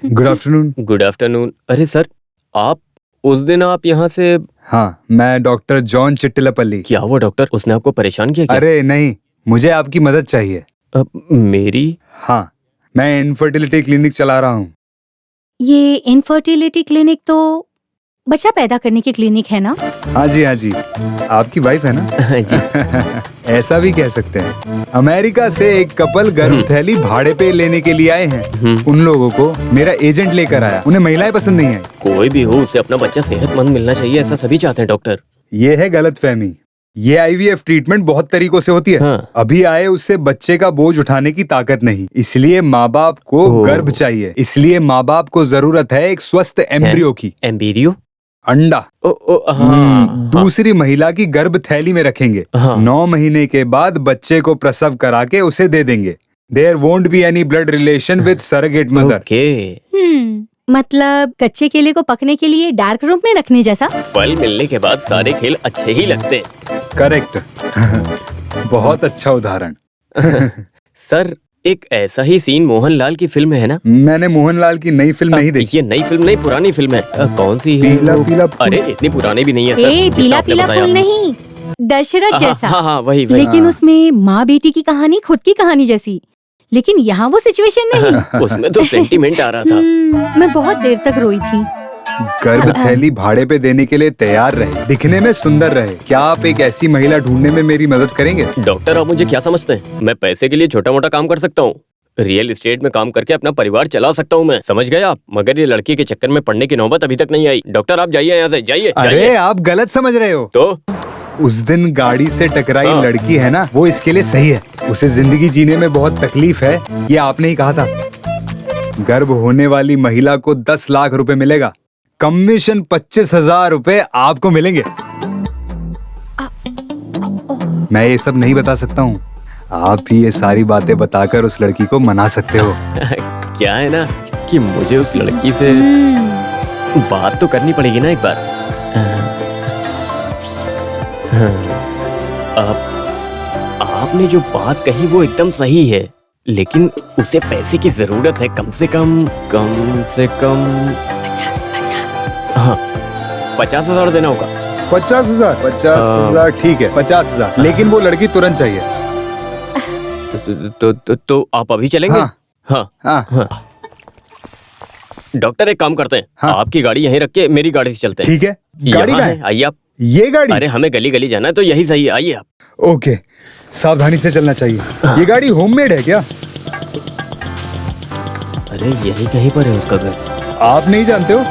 Good afternoon. Good afternoon. अरे सर, आप उस दिन आप यहाँ से? हाँ, मैं डॉक्टर जॉन चिट्टिलपल्ली। क्या हुआ डॉक्टर? उसने आपको परेशान किया क्या? अरे नहीं, मुझे आपकी मदद चाहिए। मेरी? हाँ, मैं इनफर्टिलिटी क्लिनिक चला रहा हूँ। ये इनफर्टिलिटी क्लिनिक तो बच्चा पैदा करने की क्लिनिक है ना? हाँ जी हाँ जी, आपकी वाइफ है ना? जी। ऐसा भी कह सकते हैं। अमेरिका से एक कपल गर्भ थैली भाड़े पे लेने के लिए आए हैं। उन लोगों को मेरा एजेंट लेकर आया। उन्हें महिलाएं पसंद नहीं आई। कोई भी हो, उसे अपना बच्चा सेहतमंद मिलना चाहिए, ऐसा सभी चाहते हैं डॉक्टर। ये है गलतफहमी। ये IVF ट्रीटमेंट बहुत तरीकों से होती है। हाँ। अभी आए उससे बच्चे का बोझ उठाने की ताकत नहीं, इसलिए माँ बाप को गर्भ चाहिए। इसलिए माँ बाप को जरूरत है एक स्वस्थ एम्ब्रियो की। एम्ब्रियो? अंडा। हाँ। दूसरी महिला की गर्भ थैली में रखेंगे। 9 महीने के बाद बच्चे को प्रसव करा के उसे दे देंगे। There won't be any blood relation with surrogate mother. Okay. मतलब कच्चे केले को पकने के लिए डार्क रूम में रखने जैसा? फल मिलने के बाद सारे खेल अच्छे ही लगते हैं। करेक्ट। बहुत अच्छा उदाहरण। सर, एक ऐसा ही सीन मोहनलाल की फिल्म में है ना? मैंने मोहनलाल की नई फिल्म नहीं देखी। ये नई फिल्म नहीं, पुरानी फिल्म है। कौन सी है? पीला पीला फूल। अरे इतनी पुरानी भी नहीं है सर। ए, पीला पीला फूल नहीं, दशरथ जैसा। हाँ हाँ वही। लेकिन उसमें माँ बेटी की कहानी खुद की कहानी जैसी, लेकिन यहाँ वो सिचुएशन नहीं। उसमें तो सेंटीमेंट आ रहा था। मैं बहुत देर तक रोई थी। गर्भ थैली भाड़े पे देने के लिए तैयार रहे, दिखने में सुंदर रहे। क्या आप एक ऐसी महिला ढूंढने में मेरी मदद करेंगे? डॉक्टर आप मुझे क्या समझते हैं? मैं पैसे के लिए छोटा मोटा काम कर सकता हूँ। रियल एस्टेट में काम करके अपना परिवार चला सकता हूँ मैं, समझ गए आप? मगर ये लड़की के चक्कर में पड़ने की नौबत अभी तक नहीं आई। डॉक्टर आप जाइए यहाँ से, जाइए। अरे आप गलत समझ रहे हो। तो उस दिन गाड़ी से टकराई लड़की है ना, वो इसके लिए सही है। उसे जिंदगी जीने में बहुत तकलीफ है, ये आपने ही कहा था। गर्भ होने वाली महिला को 10 लाख रुपए मिलेगा, कमीशन 25,000 रुपए आपको मिलेंगे। मैं ये सब नहीं बता सकता हूँ, आप ही ये सारी बातें बताकर उस लड़की को मना सकते हो। क्या है ना कि मुझे उस लड़की से बात तो करनी पड़ेगी ना एक बार। आपने जो बात कही वो एकदम सही है, लेकिन उसे पैसे की जरूरत है, कम से कम 50,000 देना होगा। 50,000 ठीक है, 50,000, लेकिन वो लड़की तुरंत चाहिए। तो आप अभी चलेंगे? हाँ। हाँ। डॉक्टर एक काम करते हैं, आपकी गाड़ी यहीं रख के मेरी गाड़ी से चलते हैं। ठीक है, गाड़ी कहाँ है? आइए आप। ये गाड़ी? अरे हमें गली गली जाना है तो यही सही है, आइए आप। ओके, सावधानी से चलना चाहिए। ये गाड़ी होममेड है क्या? अरे यही कहीं पर है उसका घर। आप नहीं जानते हो?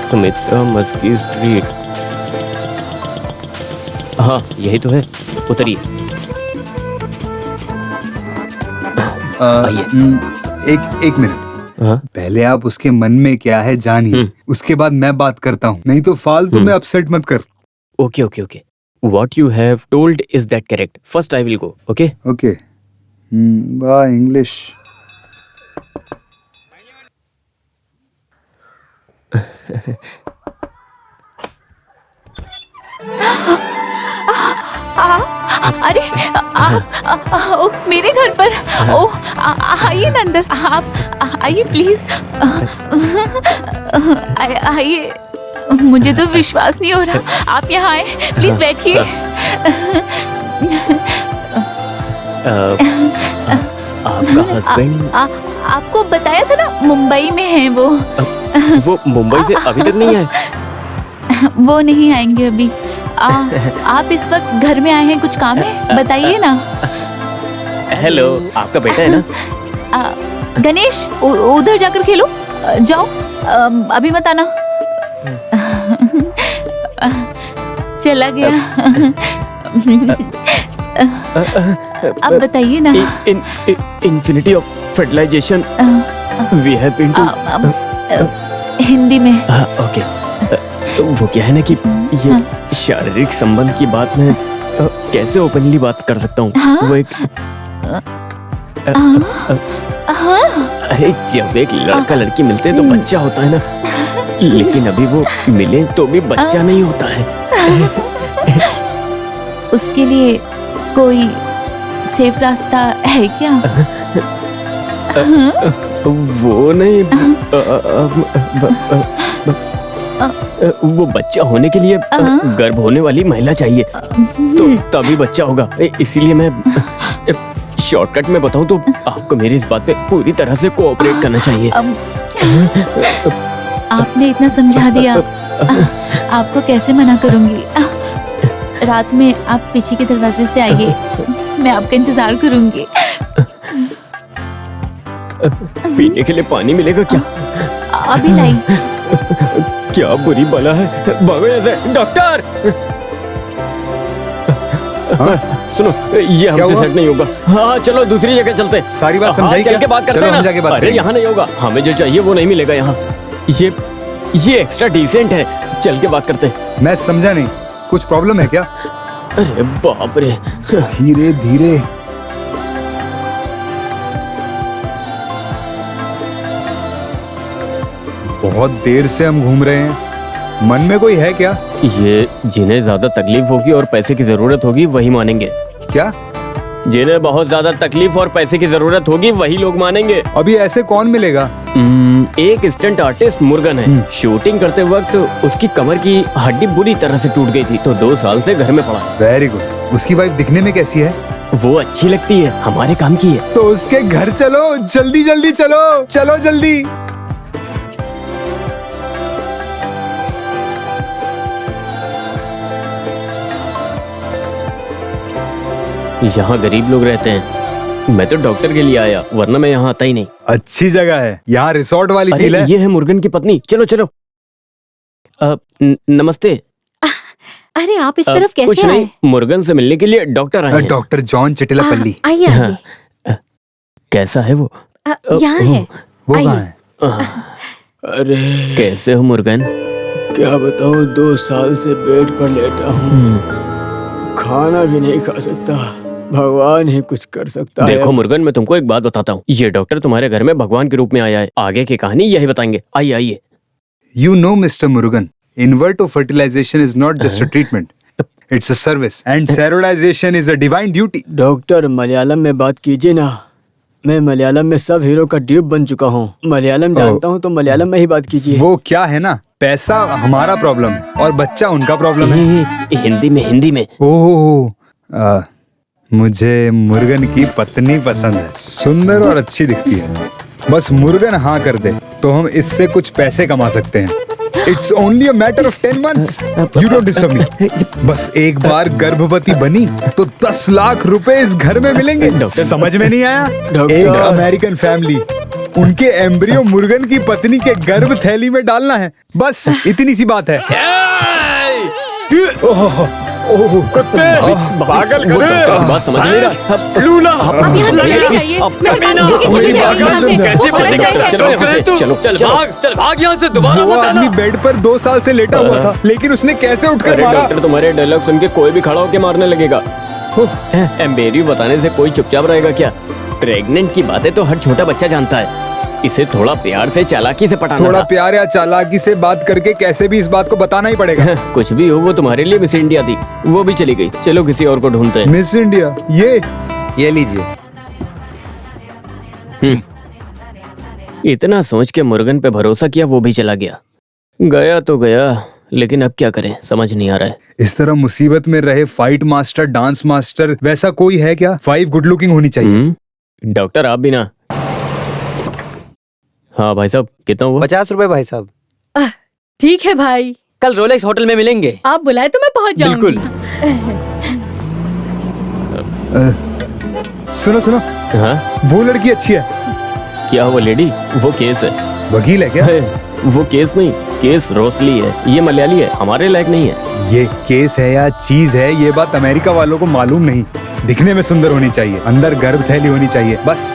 सुमित्रा मस्की स्ट्रीट। हाँ यही तो है, उतरिए। आइए। एक मिनट। पहले आप उसके मन में क्या है जानिए, उसके बाद मैं बात करता हूँ, नहीं तो फालतू में अपसेट मत कर। Okay. What you have told is that correct. First I will go. Okay? Okay. वाह इंग्लिश। अरे मेरे घर पर आइए ना अंदर, आप आइए प्लीज, आइए। मुझे तो विश्वास नहीं हो रहा, आप यहाँ आए, प्लीज बैठिए। आपका हस्बैंड? आपको बताया था ना, मुंबई में है वो। वो मुंबई से अभी तक नहीं आए? वो नहीं आएंगे अभी। आप इस वक्त घर में आए हैं, कुछ काम है? बताइए ना। हेलो, आपका बेटा है ना? गणेश उधर जाकर खेलो, जाओ, अभी मत आना। चला गया। अब बताइए ना। Infinity of fertilisation we have been to. Hindi में। ओके। वो क्या है ना कि ये शारीरिक संबंध की बात में कैसे ओपनली बात कर सकता हूँ। वो एक अरे जब एक लड़का लड़की मिलते हैं तो बच्चा होता है ना, लेकिन अभी वो मिले तो भी बच्चा नहीं होता है। उसके लिए कोई सेफ रास्ता है क्या? वो नहीं, वो बच्चा होने के लिए गर्भ होने वाली महिला चाहिए, तो तभी बच्चा होगा। इसीलिए मैं शॉर्टकट में बताऊं तो आपको मेरी इस बात पे पूरी तरह से कोऑपरेट करना चाहिए। आपने इतना समझा दिया, आपको कैसे मना करूंगी। रात में आप पीछे के दरवाजे से आइए, मैं आपका इंतजार करूंगी। पीने के लिए पानी मिलेगा क्या? अभी लाई। क्या बुरी बला है, भागो यहाँ से। डॉक्टर! सुनो, ये हमसे सेट नहीं होगा। हाँ चलो दूसरी जगह चलते हैं। सारी बात समझाई क्या? चल के बात करते हैं ना। अरे यहाँ नहीं होगा, हमें जो चाहिए वो नहीं मिलेगा यहाँ। ये एक्स्ट्रा डिसेंट है, चल के बात करते हैं। मैं समझा नहीं, कुछ प्रॉब्लम है क्या? अरे बाप रे। धीरे धीरे। बहुत देर से हम घूम रहे हैं, मन में कोई है क्या? ये जिन्हें ज्यादा तकलीफ होगी और पैसे की जरूरत होगी वही मानेंगे। क्या? जिन्हें बहुत ज्यादा तकलीफ और पैसे की जरूरत होगी वही लोग मानेंगे। अभी ऐसे कौन मिलेगा? एक स्टंट आर्टिस्ट मुर्गन है। शूटिंग करते वक्त उसकी कमर की हड्डी बुरी तरह से टूट गई थी, तो 2 साल से घर में पड़ा है। Very good. उसकी वाइफ दिखने में कैसी है? वो अच्छी लगती है, हमारे काम की है। तो उसके घर चलो, जल्दी जल्दी चलो, चलो जल्दी। यहाँ गरीब लोग रहते हैं। मैं तो डॉक्टर के लिए आया, वरना मैं यहाँ आता ही नहीं। अच्छी जगह है, यहाँ रिसोर्ट वाली फील है। ये है मुर्गन की पत्नी। चलो चलो। नमस्ते। अरे आप इस तरफ कैसे कुछ नहीं, मुर्गन से मिलने के लिए डॉक्टर आए हैं। Doctor John Chittilappilly. आइए आइए। कैसा है वो? यहाँ है। वो कहाँ है? अरे कैसे हो मुर्गन? क्या बताऊँ, 2 साल से बेड पर लेटा हूँ, खाना भी नहीं खा सकता। भगवान ही कुछ कर सकता है। देखो मुर्गन, मैं तुमको एक बात बताता हूँ। ये डॉक्टर तुम्हारे घर में भगवान के रूप में आया है। आगे की कहानी यही बताएंगे। आइए आइए। You know, Mr. Murugan, in vitro fertilization is not just a treatment. It's a service. And sterilization is a divine duty. Doctor Malayalam में बात कीजिए ना। मैं मलयालम में सब हीरो का ड्यूप बन चुका हूँ। मलयालम जानता हूँ तो मलयालम में ही बात कीजिए। वो क्या है ना, पैसा हमारा प्रॉब्लम है और बच्चा उनका प्रॉब्लम है। हिंदी में। ओह, मुझे मुर्गन की पत्नी पसंद है। सुंदर और अच्छी दिखती है। बस मुर्गन हाँ कर दे तो हम इससे कुछ पैसे कमा सकते हैं। It's only a matter of 10 months. You don't disturb me. बस एक बार गर्भवती बनी तो 10 लाख रुपए इस घर में मिलेंगे। समझ में नहीं आया? एक अमेरिकन फैमिली, उनके एम्ब्रियो मुर्गन की पत्नी के गर्भ थैली में डालना है। बस इतनी सी बात है। ओह कुत्ते, पागल गधे, बात समझ नहीं रहा। लूला, आप यहाँ से चले जाइए। चलो चल भाग यहाँ से, दोबारा वो मत आना। आदमी बेड पर 2 साल से लेटा हुआ था, लेकिन उसने कैसे उठकर मारा? डॉक्टर, तुम्हारे डायलॉग सुन के कोई भी खड़ा होकर मारने लगेगा। एम्बेरियो बताने से कोई चुपचाप रहेगा क्या? प्रेग्नेंट की बातें तो हर छोटा बच्चा जानता है। इसे थोड़ा प्यार से, चालाकी से पटाना थोड़ा था। प्यार या चालाकी से बात करके कैसे भी इस बात को बताना ही पड़ेगा। कुछ भी हो, वो तुम्हारे लिए मिस इंडिया थी, वो भी चली गई। चलो किसी और को ढूंढते हैं। मिस इंडिया, ये लीजिए। इतना सोच के मुर्गन पे भरोसा किया, वो भी चला गया। गया तो गया, लेकिन अब क्या करें समझ नहीं आ रहा है। इस तरह मुसीबत में रहे फाइट मास्टर, डांस मास्टर, वैसा कोई है क्या? 5 गुड लुकिंग होनी चाहिए। डॉक्टर आप भी ना। हाँ भाई साहब, कितना हुआ? 50 रुपए भाई साहब। ठीक है भाई, कल रोलेक्स होटल में मिलेंगे। आप बुलाए तो मैं पहुँच जाऊंगी। बिल्कुल। सुनो, हाँ? वो लड़की अच्छी है। क्या हुआ लेडी? वो केस है। वकील है क्या? वो केस नहीं, केस रोसली है। ये मलयाली है, हमारे लायक नहीं है। ये केस है या चीज है, ये बात अमेरिका वालों को मालूम नहीं। दिखने में सुंदर होनी चाहिए, अंदर गर्भ थैली होनी चाहिए, बस।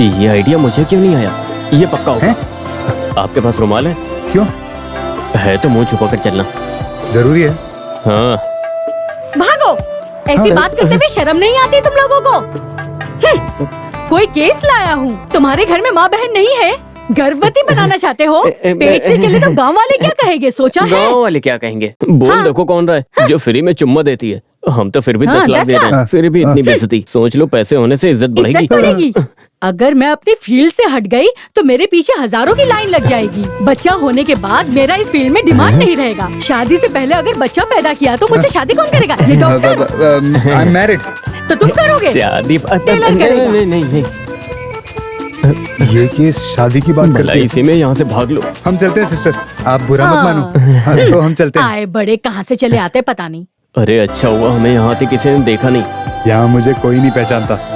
ये आइडिया मुझे क्यों नहीं आया? ये पक्का होगा। आपके पास रुमाल है? क्यों? है तो मुंह छुपा कर चलना जरूरी है। हाँ। भागो, ऐसी बात करते हुए शर्म नहीं आती तुम लोगों को? कोई केस लाया हूँ। तुम्हारे घर में माँ बहन नहीं है, गर्भवती बनाना चाहते हो? पेट से चले तो गांव वाले क्या कहेंगे, सोचा है? गांव वाले क्या कहेंगे? बोल देखो कौन रहा है जो फ्री में चुम्मा देती है। हम तो फिर भी 10 लाख दे रहे हैं, फिर भी इतनी बेइज्जती। सोच लो, पैसे होने से इज्जत बढ़ेगी। अगर मैं अपनी फील्ड से हट गई तो मेरे पीछे हजारों की लाइन लग जाएगी। बच्चा होने के बाद मेरा इस फील्ड में डिमांड नहीं रहेगा। शादी से पहले अगर बच्चा पैदा किया तो मुझसे शादी कौन करेगा? ये डॉक्टर। I am married. तो तुम करोगे? शादी? टेलर करेगा। नहीं। ये केस शादी की बात करती है। इसी में यहाँ से भाग लो। हम चलते हैं सिस्टर, आप बुरा मत मानो। तो हम चलते हैं। आए बड़े कहाँ से चले आते पता नहीं। अरे अच्छा हुआ हमें यहाँ आते किसी ने देखा नहीं। यहाँ मुझे कोई नहीं पहचानता।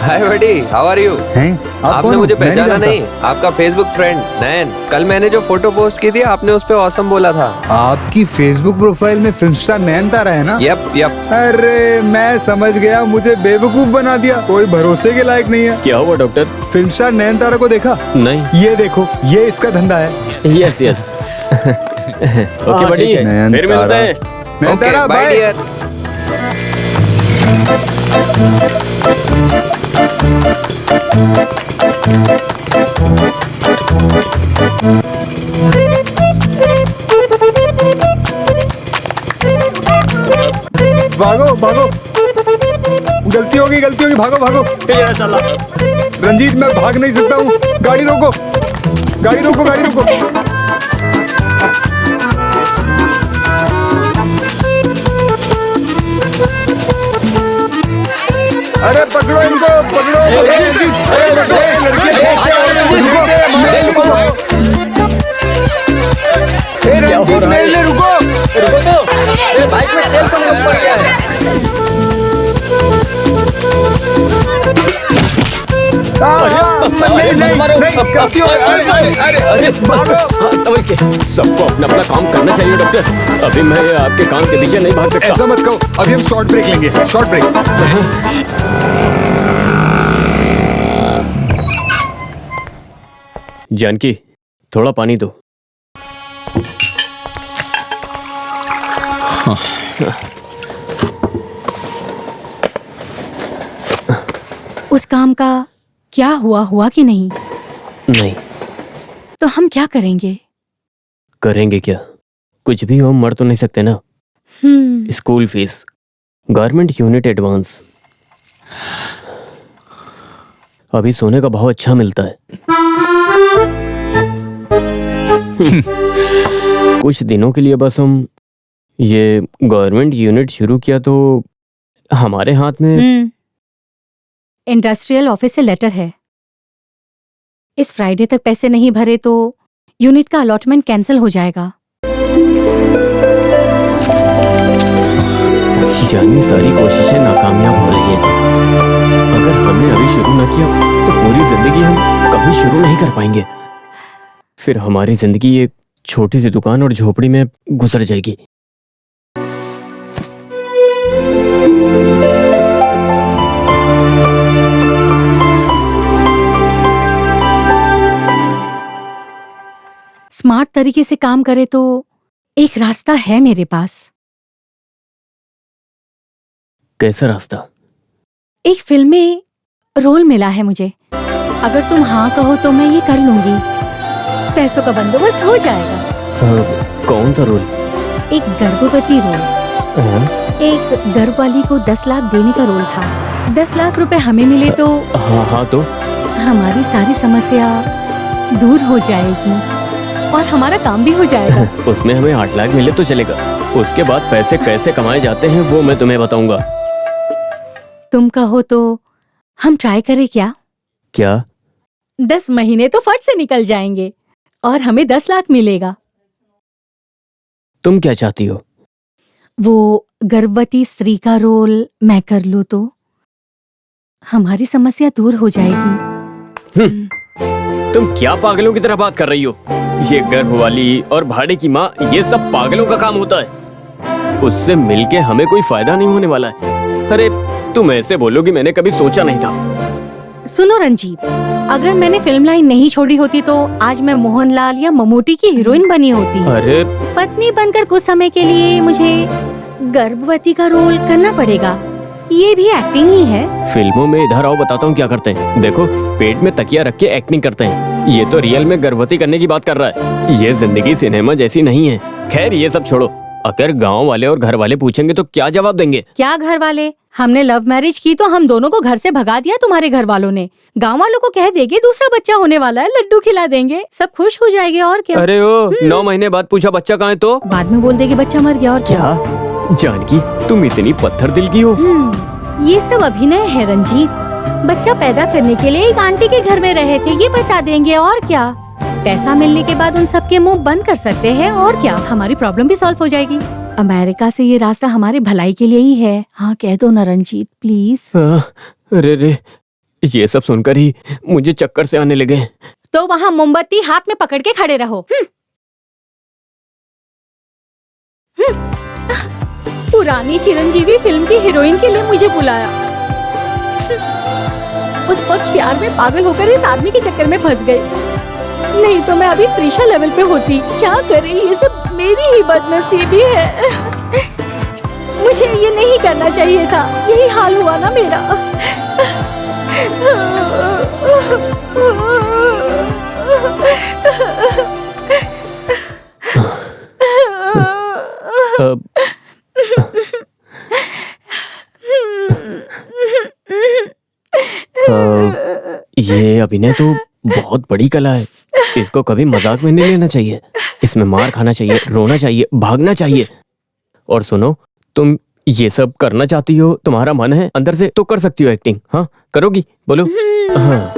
हाय बडी, हाउ आर यू? आपने मुझे पहचाना नहीं? आपका फेसबुक फ्रेंड नैन। कल मैंने जो फोटो पोस्ट की थी, आपने उस पे ऑसम बोला था। आपकी फेसबुक प्रोफाइल में फिल्म स्टार नैन तारा है ना? यप। अरे मैं समझ गया, मुझे बेवकूफ बना दिया। कोई भरोसे के लायक नहीं है। क्या हुआ डॉक्टर? फिल्म स्टार नैन तारा को देखा? नहीं। ये देखो, ये इसका धंधा है। यस। ओके बड़ी, फिर मिलते हैं। Okay, bye dear. भागो। गलती होगी, भागो भागो। ये चला। रंजीत मैं भाग नहीं सकता हूँ, गाड़ी रोको, गाड़ी रोको, गाड़ी रोको। अरे पकड़ो इनको, पकड़ो। रंजीत, अरे लड़के रंजीत मेरे रुको, रुको तो, मेरे बाइक में तेल कम पड़ गया है। नहीं, गलती हो गई। अरे भागो। समझ के सबको अपना अपना काम करना चाहिए डॉक्टर। अभी मैं आपके काम के पीछे नहीं भाग सकता। ऐसा मत कहो, अभी हम शॉर्ट ब्रेक लेंगे, शॉर्ट ब्रेक। जानकी, थोड़ा पानी दो। उस काम का क्या हुआ कि नहीं? नहीं। तो हम क्या करेंगे? करेंगे क्या? कुछ भी हो, मर तो नहीं सकते ना। School fees, garment unit advance. अभी सोने का भाव अच्छा मिलता है। कुछ दिनों के लिए बस हम ये गवर्नमेंट यूनिट शुरू किया तो हमारे हाथ में इंडस्ट्रियल ऑफिस से लेटर है। इस फ्राइडे तक पैसे नहीं भरे तो यूनिट का अलॉटमेंट कैंसिल हो जाएगा। जानी सारी कोशिशें नाकामयाब हो रही हैं। अगर हमने अभी शुरू न किया तो पूरी जिंदगी हम कभी शुरू नहीं कर पाएंगे। फिर हमारी जिंदगी एक छोटी सी दुकान और झोपड़ी में गुजर जाएगी। स्मार्ट तरीके से काम करे तो एक रास्ता है मेरे पास। कैसा रास्ता? एक फिल्म में रोल मिला है मुझे। अगर तुम हाँ कहो तो मैं ये कर लूंगी। पैसों का बंदोबस्त हो जाएगा। कौन सा रोल? एक गर्भवती रोल। एक गर्भ वाली को 10 लाख देने का रोल था। 10 लाख रुपए हमें मिले तो हाँ तो हमारी सारी समस्या दूर हो जाएगी और हमारा काम भी हो जाएगा। उसमें हमें 8 लाख मिले तो चलेगा। उसके बाद पैसे कैसे कमाए जाते हैं वो मैं तुम्हें बताऊंगा। तुम कहो तो हम ट्राई करें क्या? क्या? 10 महीने तो फट से निकल जाएंगे और हमें 10 लाख मिलेगा। तुम क्या चाहती हो? वो गर्भवती स्त्री का रोल मैं कर लूं तो हमारी समस्या दूर हो जाएगी। तुम क्या पागलों की तरह बात कर रही हो? ये गर्भ वाली और भाड़े की माँ, ये सब पागलों का काम होता है। उससे मिलके हमें कोई फायदा नहीं होने वाला है। अरे तुम ऐसे बोलोगी, मैंने कभी सोचा नहीं था। सुनो रंजीत, अगर मैंने फिल्म लाइन नहीं छोड़ी होती तो आज मैं मोहनलाल या ममूटी की हीरोइन बनी होती। अरे पत्नी बनकर कुछ समय के लिए मुझे गर्भवती का रोल करना पड़ेगा। ये भी एक्टिंग ही है। फिल्मों में इधर आओ, बताता हूँ क्या करते हैं। देखो, पेट में तकिया रख के एक्टिंग करते हैं। ये तो रियल में गर्भवती करने की बात कर रहा है। ये जिंदगी सिनेमा जैसी नहीं है। खैर ये सब छोड़ो। अगर गांव वाले और घर वाले पूछेंगे तो क्या जवाब देंगे? क्या घर वाले? हमने लव मैरिज की तो हम दोनों को घर से भगा दिया तुम्हारे घर वालों ने। गांव वालों को कह देंगे दूसरा बच्चा होने वाला है, लड्डू खिला देंगे, सब खुश हो जाएंगे। और क्या? अरे ओ 9 महीने बाद पूछा बच्चा कहाँ है तो बाद में बोल देंगे बच्चा मर गया। और क्या? जानकी, तुम इतनी पत्थर दिल की हो। ये सब अभिनय है रंजीत। बच्चा पैदा करने के लिए एक आंटी के घर में रहे थे, ये बता देंगे। और क्या? पैसा मिलने के बाद उन सबके मुंह बंद कर सकते हैं। और क्या? हमारी प्रॉब्लम भी सॉल्व हो जाएगी। अमेरिका से ये रास्ता हमारे भलाई के लिए ही है। हाँ कह दो ना रंजीत प्लीज। अरे रे, ये सब सुनकर ही मुझे चक्कर से आने लगे। तो वहाँ मोमबत्ती हाथ में पकड़ के खड़े रहो। पुरानी चिरंजीवी फिल्म की हीरोइन के लिए मुझे बुलाया। उस वक्त प्यार में पागल होकर इस आदमी के चक्कर में फंस गई। नहीं तो मैं अभी त्रिशा लेवल पे होती। क्या करे, ये सब मेरी ही बदनसीबी है। मुझे ये नहीं करना चाहिए था। यही हाल हुआ ना मेरा। ये अभिनय तो बहुत बड़ी कला है, इसको कभी मजाक में नहीं लेना चाहिए। इसमें मार खाना चाहिए, रोना चाहिए, भागना चाहिए। और सुनो, तुम ये सब करना चाहती हो, तुम्हारा मन है अंदर से, तो कर सकती हो एक्टिंग। हाँ, करोगी? बोलो। हाँ,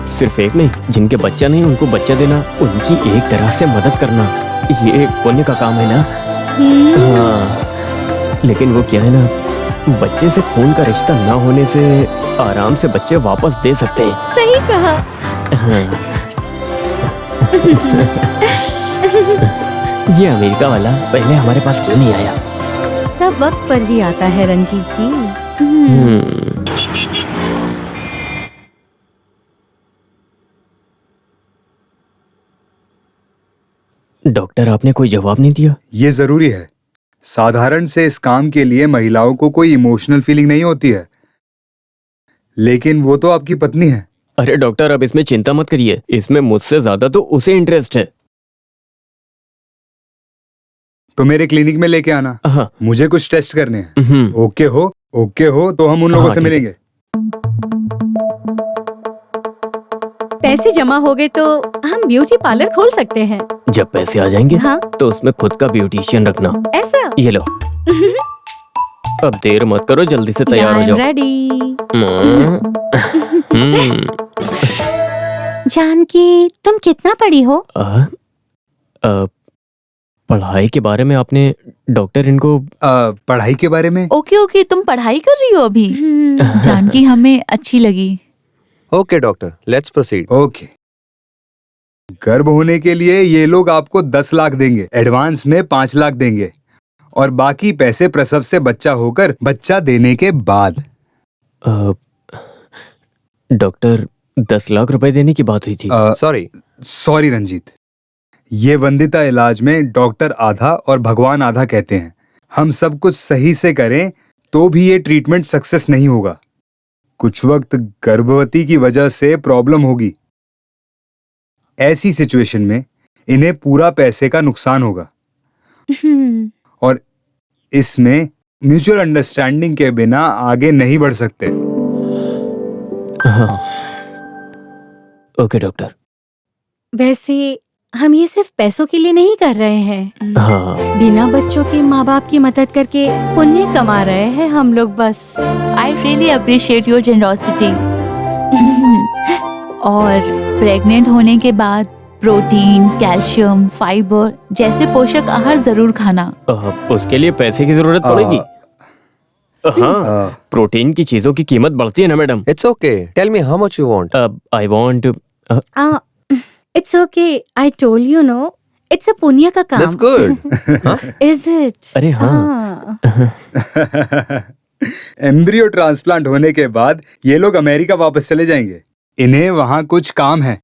सिर्फ एक नहीं, जिनके बच्चा नहीं उनको बच्चा देना, उनकी एक तरह से मदद करना, ये एक पुण्य का काम है ना। हाँ, लेकिन वो क्या है ना, बच्चे से खून का रिश्ता ना होने से आराम से बच्चे वापस दे सकते हैं। सही कहा। हाँ। ये अमेरिका वाला पहले हमारे पास क्यों नहीं आया? सब वक्त पर ही आता है रंजीत जी। डॉक्टर, आपने कोई जवाब नहीं दिया। ये जरूरी है। साधारण से इस काम के लिए महिलाओं को कोई इमोशनल फीलिंग नहीं होती है, लेकिन वो तो आपकी पत्नी है। अरे डॉक्टर, अब इसमें चिंता मत करिए, इसमें मुझसे ज्यादा तो उसे इंटरेस्ट है। तो मेरे क्लिनिक में लेके आना। हाँ। मुझे कुछ टेस्ट करने हैं। ओके हो तो हम उन लोगों से मिलेंगे। पैसे जमा हो गए तो हम ब्यूटी पार्लर खोल सकते हैं। जब पैसे आ जाएंगे हाँ। तो उसमें खुद का ब्यूटिशियन रखना। ऐसा? ये लो। अब देर मत करो, जल्दी से तैयार हो जाओ। रेडी। जानकी, तुम कितना पढ़ी हो? पढ़ाई के बारे में आपने डॉक्टर इनको पढ़ाई के बारे में? ओके, तुम पढ़ाई कर रही हो अभी? जानकी हमें अच्छी लगी। Okay doctor, let's proceed. Okay. गर्भ होने के लिए ये लोग आपको 10 लाख देंगे, एडवांस में 5 लाख देंगे, और बाकी पैसे प्रसव से बच्चा होकर बच्चा देने के बाद। डॉक्टर, 10 लाख रुपए देने की बात हुई थी। सॉरी रंजीत, ये वंदिता इलाज में डॉक्टर आधा और भगवान आधा कहते हैं। हम सब कुछ सही से करें तो भी ये ट्रीटमेंट सक्सेस नहीं होगा। कुछ वक्त गर्भवती की वजह से प्रॉब्लम होगी। ऐसी सिचुएशन में इन्हें पूरा पैसे का नुकसान होगा, और इसमें म्यूचुअल अंडरस्टैंडिंग के बिना आगे नहीं बढ़ सकते। हाँ। Okay doctor. वैसे हम ये सिर्फ पैसों के लिए नहीं कर रहे हैं। हाँ। बिना बच्चों के माँ बाप की मदद करके पुण्य कमा रहे हैं हम लोग बस। I really appreciate your generosity. और प्रेग्नेंट होने के बाद प्रोटीन, कैल्शियम, फाइबर जैसे पोषक आहार जरूर खाना। उसके लिए पैसे की जरूरत पड़ेगी। हाँ, प्रोटीन की चीजों की कीमत बढ़ती है ना madam. It's okay, tell me how much you want. I want. It's okay. I told you, no. It's a पुण्य का काम. That's good. Is it? अरे हाँ। एम्ब्रियो ट्रांसप्लांट होने के बाद ये लोग अमेरिका वापस चले जाएंगे। इन्हें वहां कुछ काम है।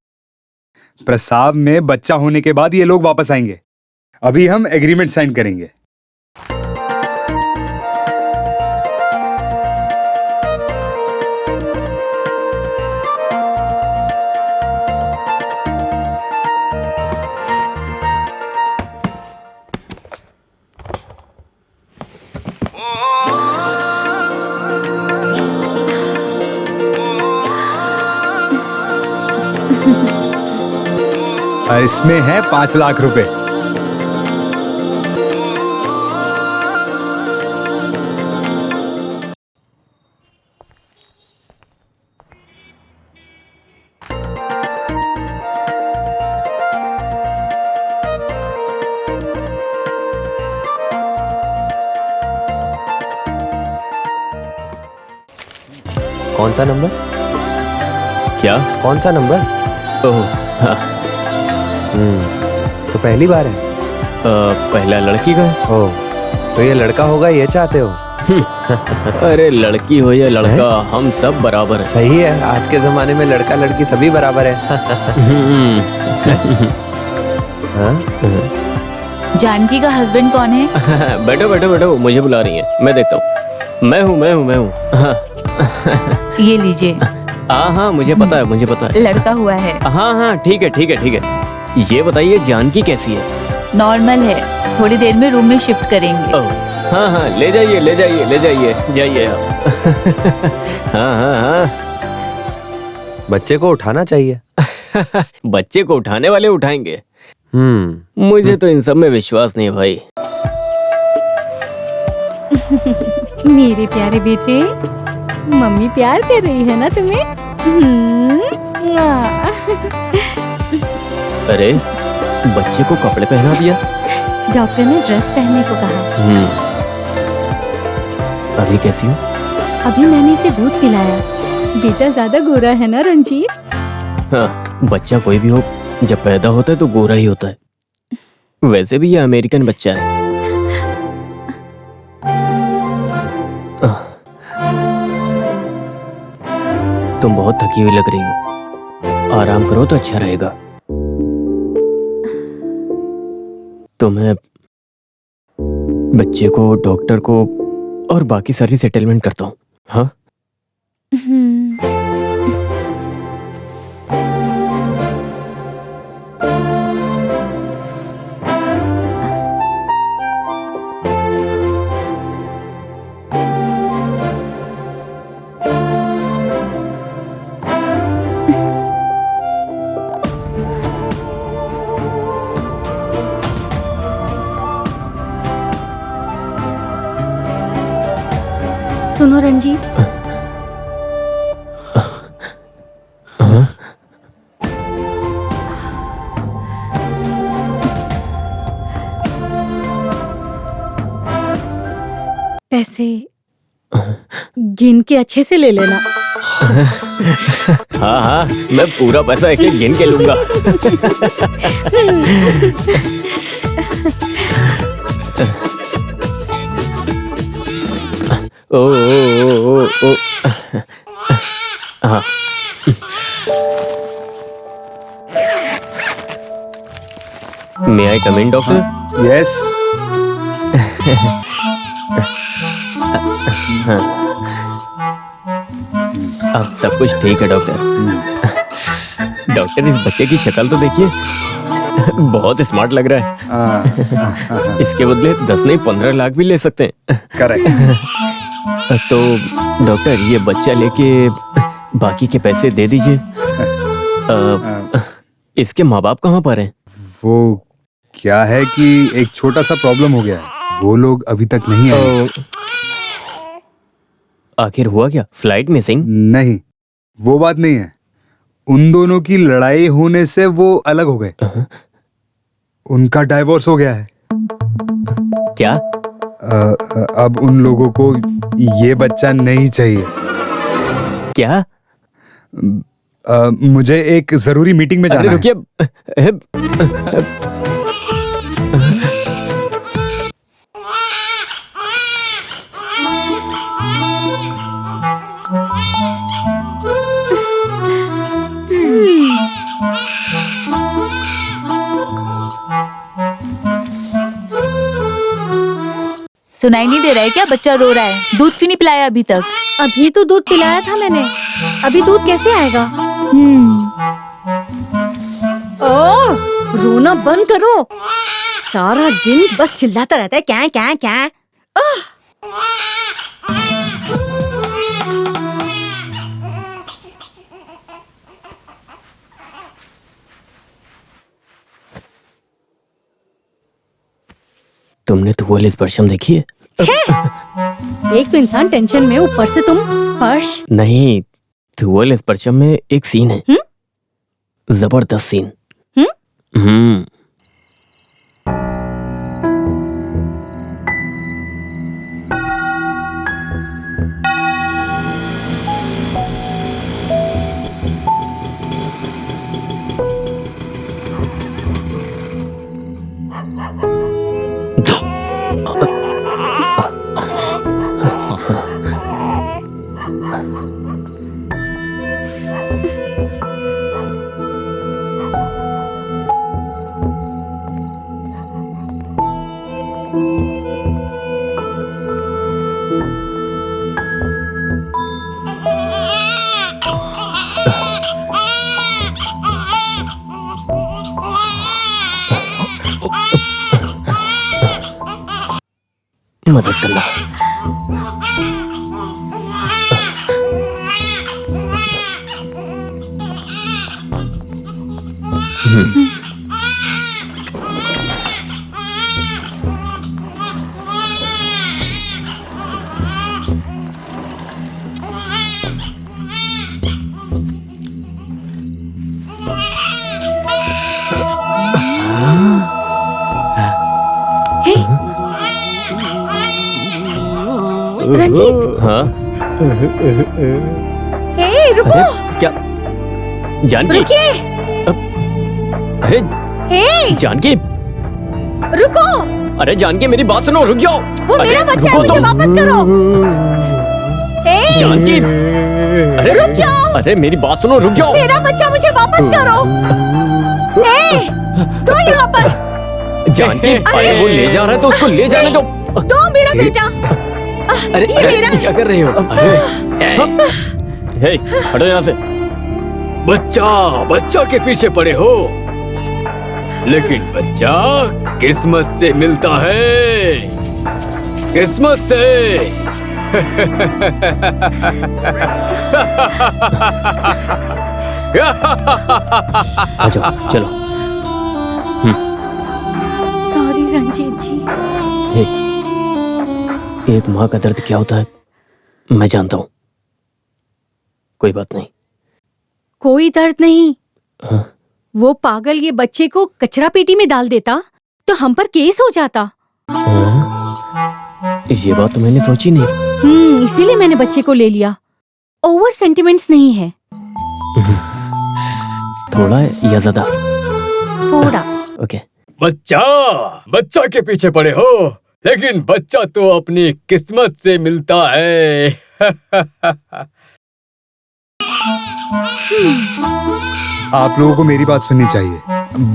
प्रसव में बच्चा होने के बाद ये लोग वापस आएंगे। अभी हम एग्रीमेंट साइन करेंगे। इसमें है 5 लाख रुपए। कौन सा नंबर? क्या? कौन सा नंबर? ओह हाँ। तो पहली बार है? पहला लड़की का है। ओह, तो ये लड़का होगा ये चाहते हो? अरे लड़की हो या लड़का, हम सब बराबर है। सही है, आज के जमाने में लड़का लड़की सभी बराबर है। जानकी का हस्बैंड कौन है? बैठो बैठो बैठो, मुझे बुला रही है, मैं देखता हूँ। मैं हूँ। ये लीजिए। हाँ, मुझे पता है। लड़का हुआ है। हाँ, ठीक है। ये बताइए जानकी कैसी है? नॉर्मल है, थोड़ी देर में रूम में शिफ्ट करेंगे। हाँ, ले जाइए जाइए। हाँ। बच्चे को उठाना चाहिए। बच्चे को उठाने वाले उठाएंगे। हम्म। मुझे तो इन सब में विश्वास नहीं भाई। मेरे प्यारे बेटे, मम्मी प्यार कर रही है ना तुम्हें? अरे बच्चे को कपड़े पहना दिया। डॉक्टर ने ड्रेस पहनने को कहा। अभी कैसी हो? अभी मैंने इसे दूध पिलाया। बेटा ज्यादा गोरा है ना रंजीत? हाँ, बच्चा कोई भी हो जब पैदा होता है तो गोरा ही होता है। वैसे भी ये अमेरिकन बच्चा है। तुम बहुत थकी हुई लग रही हो, आराम करो तो अच्छा रहेगा। तो मैं बच्चे को, डॉक्टर को और बाकी सारी सेटलमेंट करता हूँ। हाँ सुनो रंजीत, पैसे गिन के अच्छे से ले लेना। हाँ हाँ, मैं पूरा पैसा एक एक गिन के लूंगा। ओ ओ ओ ओ ओ। हाँ मे आई कम इन डॉक्टर? यस। अब सब कुछ ठीक है डॉक्टर। डॉक्टर इस बच्चे की शक्ल तो देखिए, बहुत स्मार्ट लग रहा है। इसके बदले 10 नहीं 15 लाख भी ले सकते हैं। करेक्ट। तो डॉक्टर ये बच्चा लेके बाकी के पैसे दे दीजिए। इसके माँ बाप कहाँ पर हैं? वो क्या है कि एक छोटा सा प्रॉब्लम हो गया है, वो लोग अभी तक नहीं आए। आखिर हुआ क्या? Flight missing? नहीं, वो बात नहीं है। उन दोनों की लड़ाई होने से वो अलग हो गए। उनका डाइवोर्स हो गया है। क्या? अब उन लोगों को ये बच्चा नहीं चाहिए। क्या? मुझे एक जरूरी मीटिंग में जाना है। रुकिए। सुनाई नहीं दे रहा है क्या? बच्चा रो रहा है, दूध क्यों नहीं पिलाया अभी तक? अभी तो दूध पिलाया था मैंने, अभी दूध कैसे आएगा? ओह, रोना बंद करो। सारा दिन बस चिल्लाता रहता है क्या क्या क्या। तुमने तो वो स्पर्शम देखी है? एक तो इंसान टेंशन में, ऊपर से तुम स्पर्श। नहीं, थुअल स्पर्शम में एक सीन है, जबरदस्त सीन। मदद करना। रंजीत। हाँ हे रुको। क्या जानकी? रुकिए। अरे हे जानकी, रुको। अरे जानकी मेरी बात सुनो, रुक जाओ। वो मेरा बच्चा है, मुझे वापस करो। हे जानकी, अरे रुक जाओ। अरे मेरी बात सुनो, रुक जाओ। मेरा बच्चा मुझे वापस करो। हे तो यहाँ पर जानकी, अरे वो ले जा रहा है तो उसको ले जाने दो। तो मेरा बेटा। अरे ये मेरा क्या कर रहे हो? हे, हटो यहाँ से। बच्चा के पीछे पड़े हो, लेकिन बच्चा किस्मत से मिलता है, किस्मत से। आ जाओ, चलो। सॉरी रंजीत जी। हे, एक माँ का दर्द क्या होता है मैं जानता हूँ, कोई बात नहीं। कोई दर्द नहीं। हाँ। वो पागल ये बच्चे को कचरा पेटी में डाल देता तो हम पर केस हो जाता। ये बात तो मैंने सोची नहीं। इसीलिए मैंने बच्चे को ले लिया। ओवर सेंटिमेंट्स नहीं है। थोड़ा या ज्यादा? थोड़ा। ओके। बच्चा के पीछे पड़े हो, लेकिन बच्चा तो अपनी किस्मत से मिलता है। आप लोगों को मेरी बात सुननी चाहिए।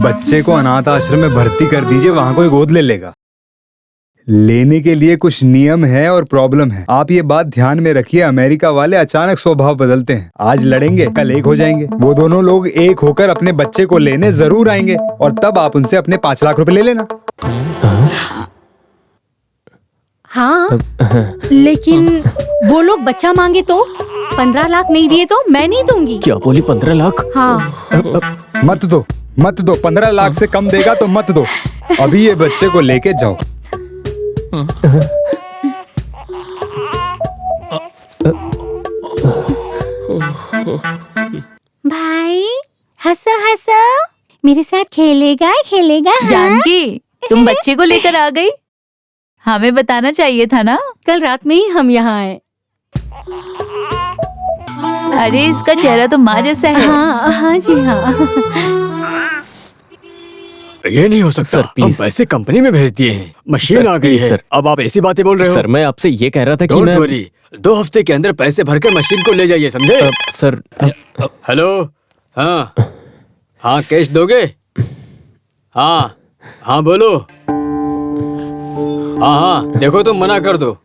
बच्चे को अनाथ आश्रम में भर्ती कर दीजिए, वहां कोई गोद ले लेगा। लेने के लिए कुछ नियम है और प्रॉब्लम है। आप ये बात ध्यान में रखिए। अमेरिका वाले अचानक स्वभाव बदलते हैं। आज लड़ेंगे, कल एक हो जाएंगे। वो दोनों लोग एक होकर अपने बच्चे को लेने जरूर आएंगे और तब आप उनसे अपने 5 लाख रुपए ले लेना। हाँ, लेकिन वो लोग बच्चा मांगे तो 15 लाख नहीं दिए तो मैं नहीं दूंगी। क्या बोली? 15 लाख? हाँ। मत दो 15 लाख से कम देगा तो मत दो। अभी ये बच्चे को लेके जाओ। भाई हंसो हंसो, मेरे साथ खेलेगा। जानकी, तुम बच्चे को लेकर आ गई? हमें बताना चाहिए था ना। कल रात में ही हम यहाँ आए। अरे इसका चेहरा तो माँ जैसा है। हाँ जी हाँ। ये नहीं हो सकता। हम पैसे कंपनी में भेज दिए हैं, मशीन आ गई है। सर, अब आप ऐसी बातें बोल रहे हो? सर मैं आपसे ये कह रहा था कि डोंट मैं... वरी, 2 हफ्ते के अंदर पैसे भरकर मशीन को ले जाइए, समझे? Sir hello. हाँ कैश दोगे? हाँ बोलो। हाँ देखो तुम मना कर दो।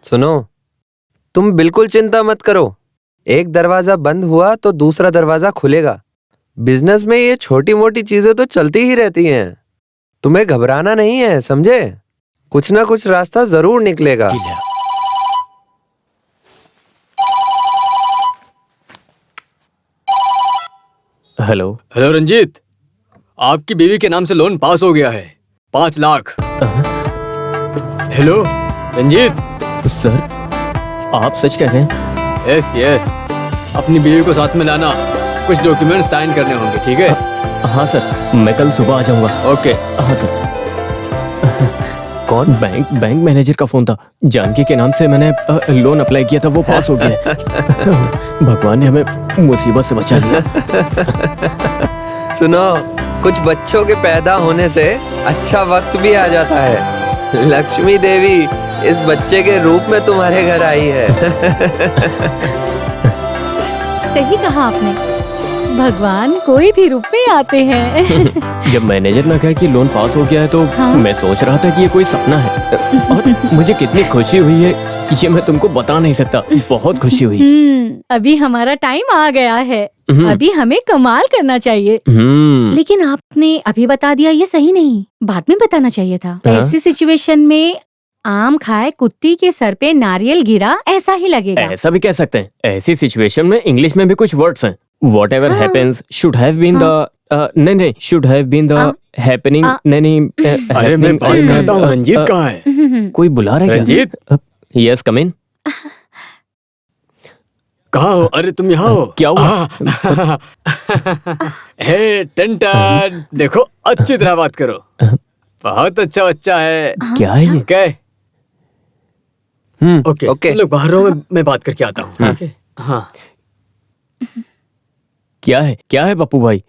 सुनो, तुम बिल्कुल चिंता मत करो। एक दरवाजा बंद हुआ तो दूसरा दरवाजा खुलेगा। बिजनेस में ये छोटी मोटी चीजें तो चलती ही रहती हैं। तुम्हें घबराना नहीं है, समझे? कुछ ना कुछ रास्ता जरूर निकलेगा। हेलो रंजीत, आपकी बीवी के नाम से लोन पास हो गया है, 5 लाख। हेलो रंजीत। सर आप सच कह रहे हैं? यस। अपनी बीवी को साथ में लाना, कुछ डॉक्यूमेंट साइन करने होंगे, ठीक है? हाँ सर, मैं कल सुबह आ जाऊंगा। ओके। हाँ सर। कौन? बैंक मैनेजर का फोन था। जानकी के नाम से मैंने लोन अप्लाई किया था, वो पास हो गया। भगवान ने हमें मुसीबत से बचा लिया। सुनो, कुछ बच्चों के पैदा होने से अच्छा वक्त भी आ जाता है। लक्ष्मी देवी इस बच्चे के रूप में तुम्हारे घर आई है। सही कहा आपने। भगवान कोई भी रूप में आते हैं। जब मैनेजर ने कहा कि लोन पास हो गया है तो हाँ? मैं सोच रहा था कि ये कोई सपना है और मुझे कितनी खुशी हुई है ये मैं तुमको बता नहीं सकता। बहुत खुशी हुई। अभी हमारा टाइम आ गया है। अभी हमें कमाल करना चाहिए। लेकिन आपने अभी बता दिया ये सही नहीं, बाद में बताना चाहिए था। ऐसी सिचुएशन में आम खाए कुत्ती के सर पे नारियल गिरा ऐसा ही लगेगा। ऐसा भी कह सकते हैं। ऐसी सिचुएशन में इंग्लिश में भी कुछ वर्ड्स हैं। Whatever happens should have been the नहीं should have been the happening नहीं। अरे मैं बात करता हूँ, रंजीत कहाँ है? कोई बुला रहा है? रंजीत? यस कम इन। कहाँ हो? अरे तुम यहाँ हो? क्या हुआ? हे टन, देखो अच्छी तरह बात करो। बहुत अच्छा बच्चा है। क्या है ये? ओके ओके तुम लोग बाहर रहो, मैं बात करके आता हूँ। ओके हाँ। क्या है पप्पू भाई?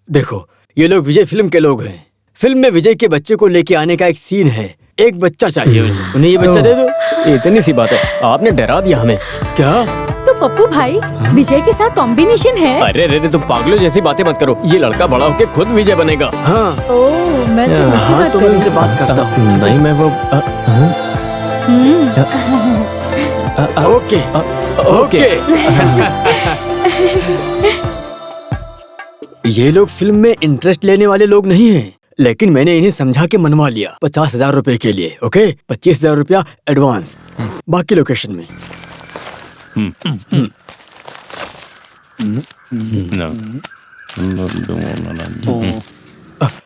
देखो ये लोग विजय फिल्म के लोग हैं। फिल्म में विजय के बच्चे को लेके आने का एक सीन है। एक बच्चा चाहिए उन्हें ये बच्चा दे दो। इतनी सी बात है, आपने डरा दिया हमें। क्या? तो पप्पू भाई विजय के साथ कॉम्बिनेशन है। अरे तुम पागलों जैसी बातें मत करो। ये लड़का बड़ा होके खुद विजय बनेगा। हाँ मैं हाँ तो मैं उनसे बात करता हूँ। नहीं मैं वो ओके ओके। ये लोग फिल्म में इंटरेस्ट लेने वाले लोग नहीं हैं, लेकिन मैंने इन्हें समझा के मनवा लिया 50,000 रुपए के लिए। ओके 25,000 रुपया एडवांस, बाकी लोकेशन में।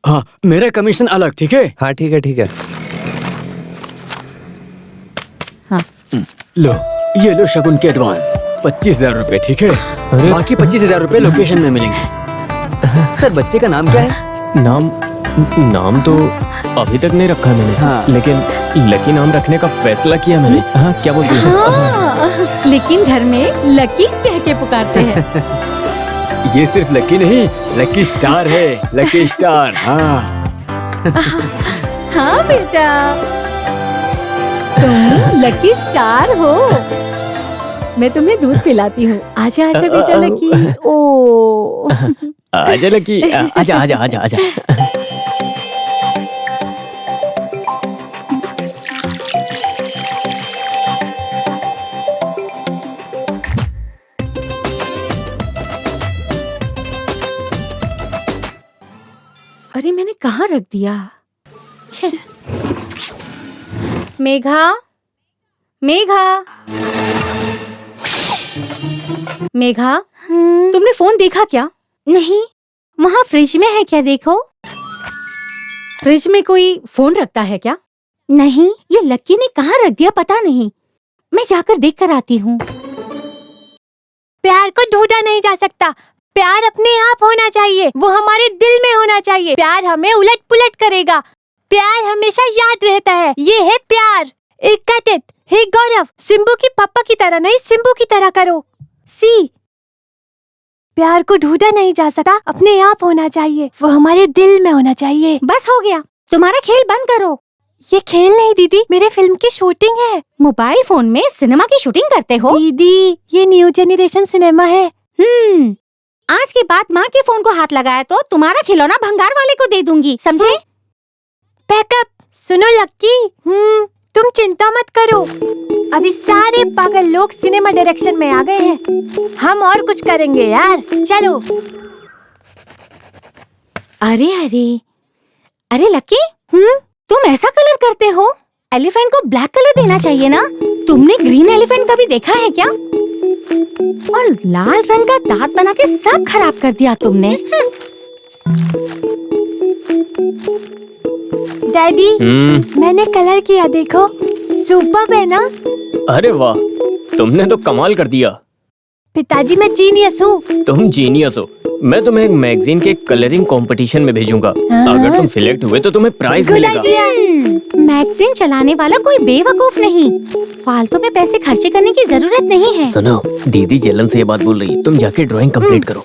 हाँ मेरा कमीशन अलग, ठीक है? हाँ ठीक है ठीक है। हाँ। लो ये लो शगुन के एडवांस 25,000 रुपए, ठीक है? बाकी 25,000 रुपए लोकेशन में मिलेंगे। सर बच्चे का नाम क्या है? नाम तो अभी तक नहीं रखा मैंने। हाँ। लेकिन लकी नाम रखने का फैसला किया मैंने। हाँ क्या बोलती है? हाँ, लेकिन घर में लकी कह के पुकारते हैं। ये सिर्फ लकी नहीं, लकी स्टार है। Lucky star. हाँ हाँ बेटा तुम लकी स्टार हो। मैं तुम्हें दूध पिलाती हूँ। आजा आजा बेटा लकी। ओ आजा लकी, आजा आजा आजा आजा। अरे मैंने कहाँ रख दिया? छे। मेघा मेघा मेघा तुमने फोन देखा क्या? नहीं, वहाँ फ्रिज में है क्या? देखो। फ्रिज में कोई फोन रखता है क्या? नहीं, ये लक्की ने कहाँ रख दिया पता नहीं। मैं जाकर देख कर आती हूँ। प्यार को ढूंढा नहीं जा सकता। प्यार अपने आप होना चाहिए, वो हमारे दिल में होना चाहिए। प्यार हमें उलट पुलट करेगा। प्यार हमेशा याद रहता है। ये है प्यार। एक कट। हे गौरव, सिम्बू की पापा की तरह नहीं, सिम्बू की तरह करो। सी प्यार को ढूंढा नहीं जा सकता, अपने आप होना चाहिए, वो हमारे दिल में होना चाहिए। बस हो गया, तुम्हारा खेल बंद करो। ये खेल नहीं दीदी, मेरे फिल्म की शूटिंग है। मोबाइल फोन में सिनेमा की शूटिंग करते हो? दीदी ये न्यू जेनरेशन सिनेमा है। आज के बाद माँ के फोन को हाथ लगाया तो तुम्हारा खिलौना भंगार वाले को दे दूंगी, समझे? पैकअप। सुनो लक्की, तुम चिंता मत करो। अभी सारे पागल लोग सिनेमा डायरेक्शन में आ गए हैं। हम और कुछ करेंगे यार, चलो। अरे अरे अरे लक्की, तुम ऐसा कलर करते हो? एलिफेंट को ब्लैक कलर देना चाहिए ना। तुमने ग्रीन एलिफेंट कभी देखा है क्या? और लाल रंग का दांत बना के सब खराब कर दिया तुमने। डैडी, मैंने कलर किया, देखो। सुपर्ब है ना? अरे वाह, तुमने तो कमाल कर दिया। पिताजी मैं जीनियस हूँ। तुम जीनियस हो। मैं तुम्हें एक मैगजीन के कलरिंग कंपटीशन में भेजूंगा। अगर तुम सिलेक्ट हुए तो तुम्हें प्राइज मिलेगा। मैगजीन चलाने वाला कोई बेवकूफ नहीं। फालतू में पैसे खर्चे करने की जरूरत नहीं है। सुनो, दीदी जलन से ये बात बोल रही है। तुम जाके ड्राइंग कंप्लीट करो।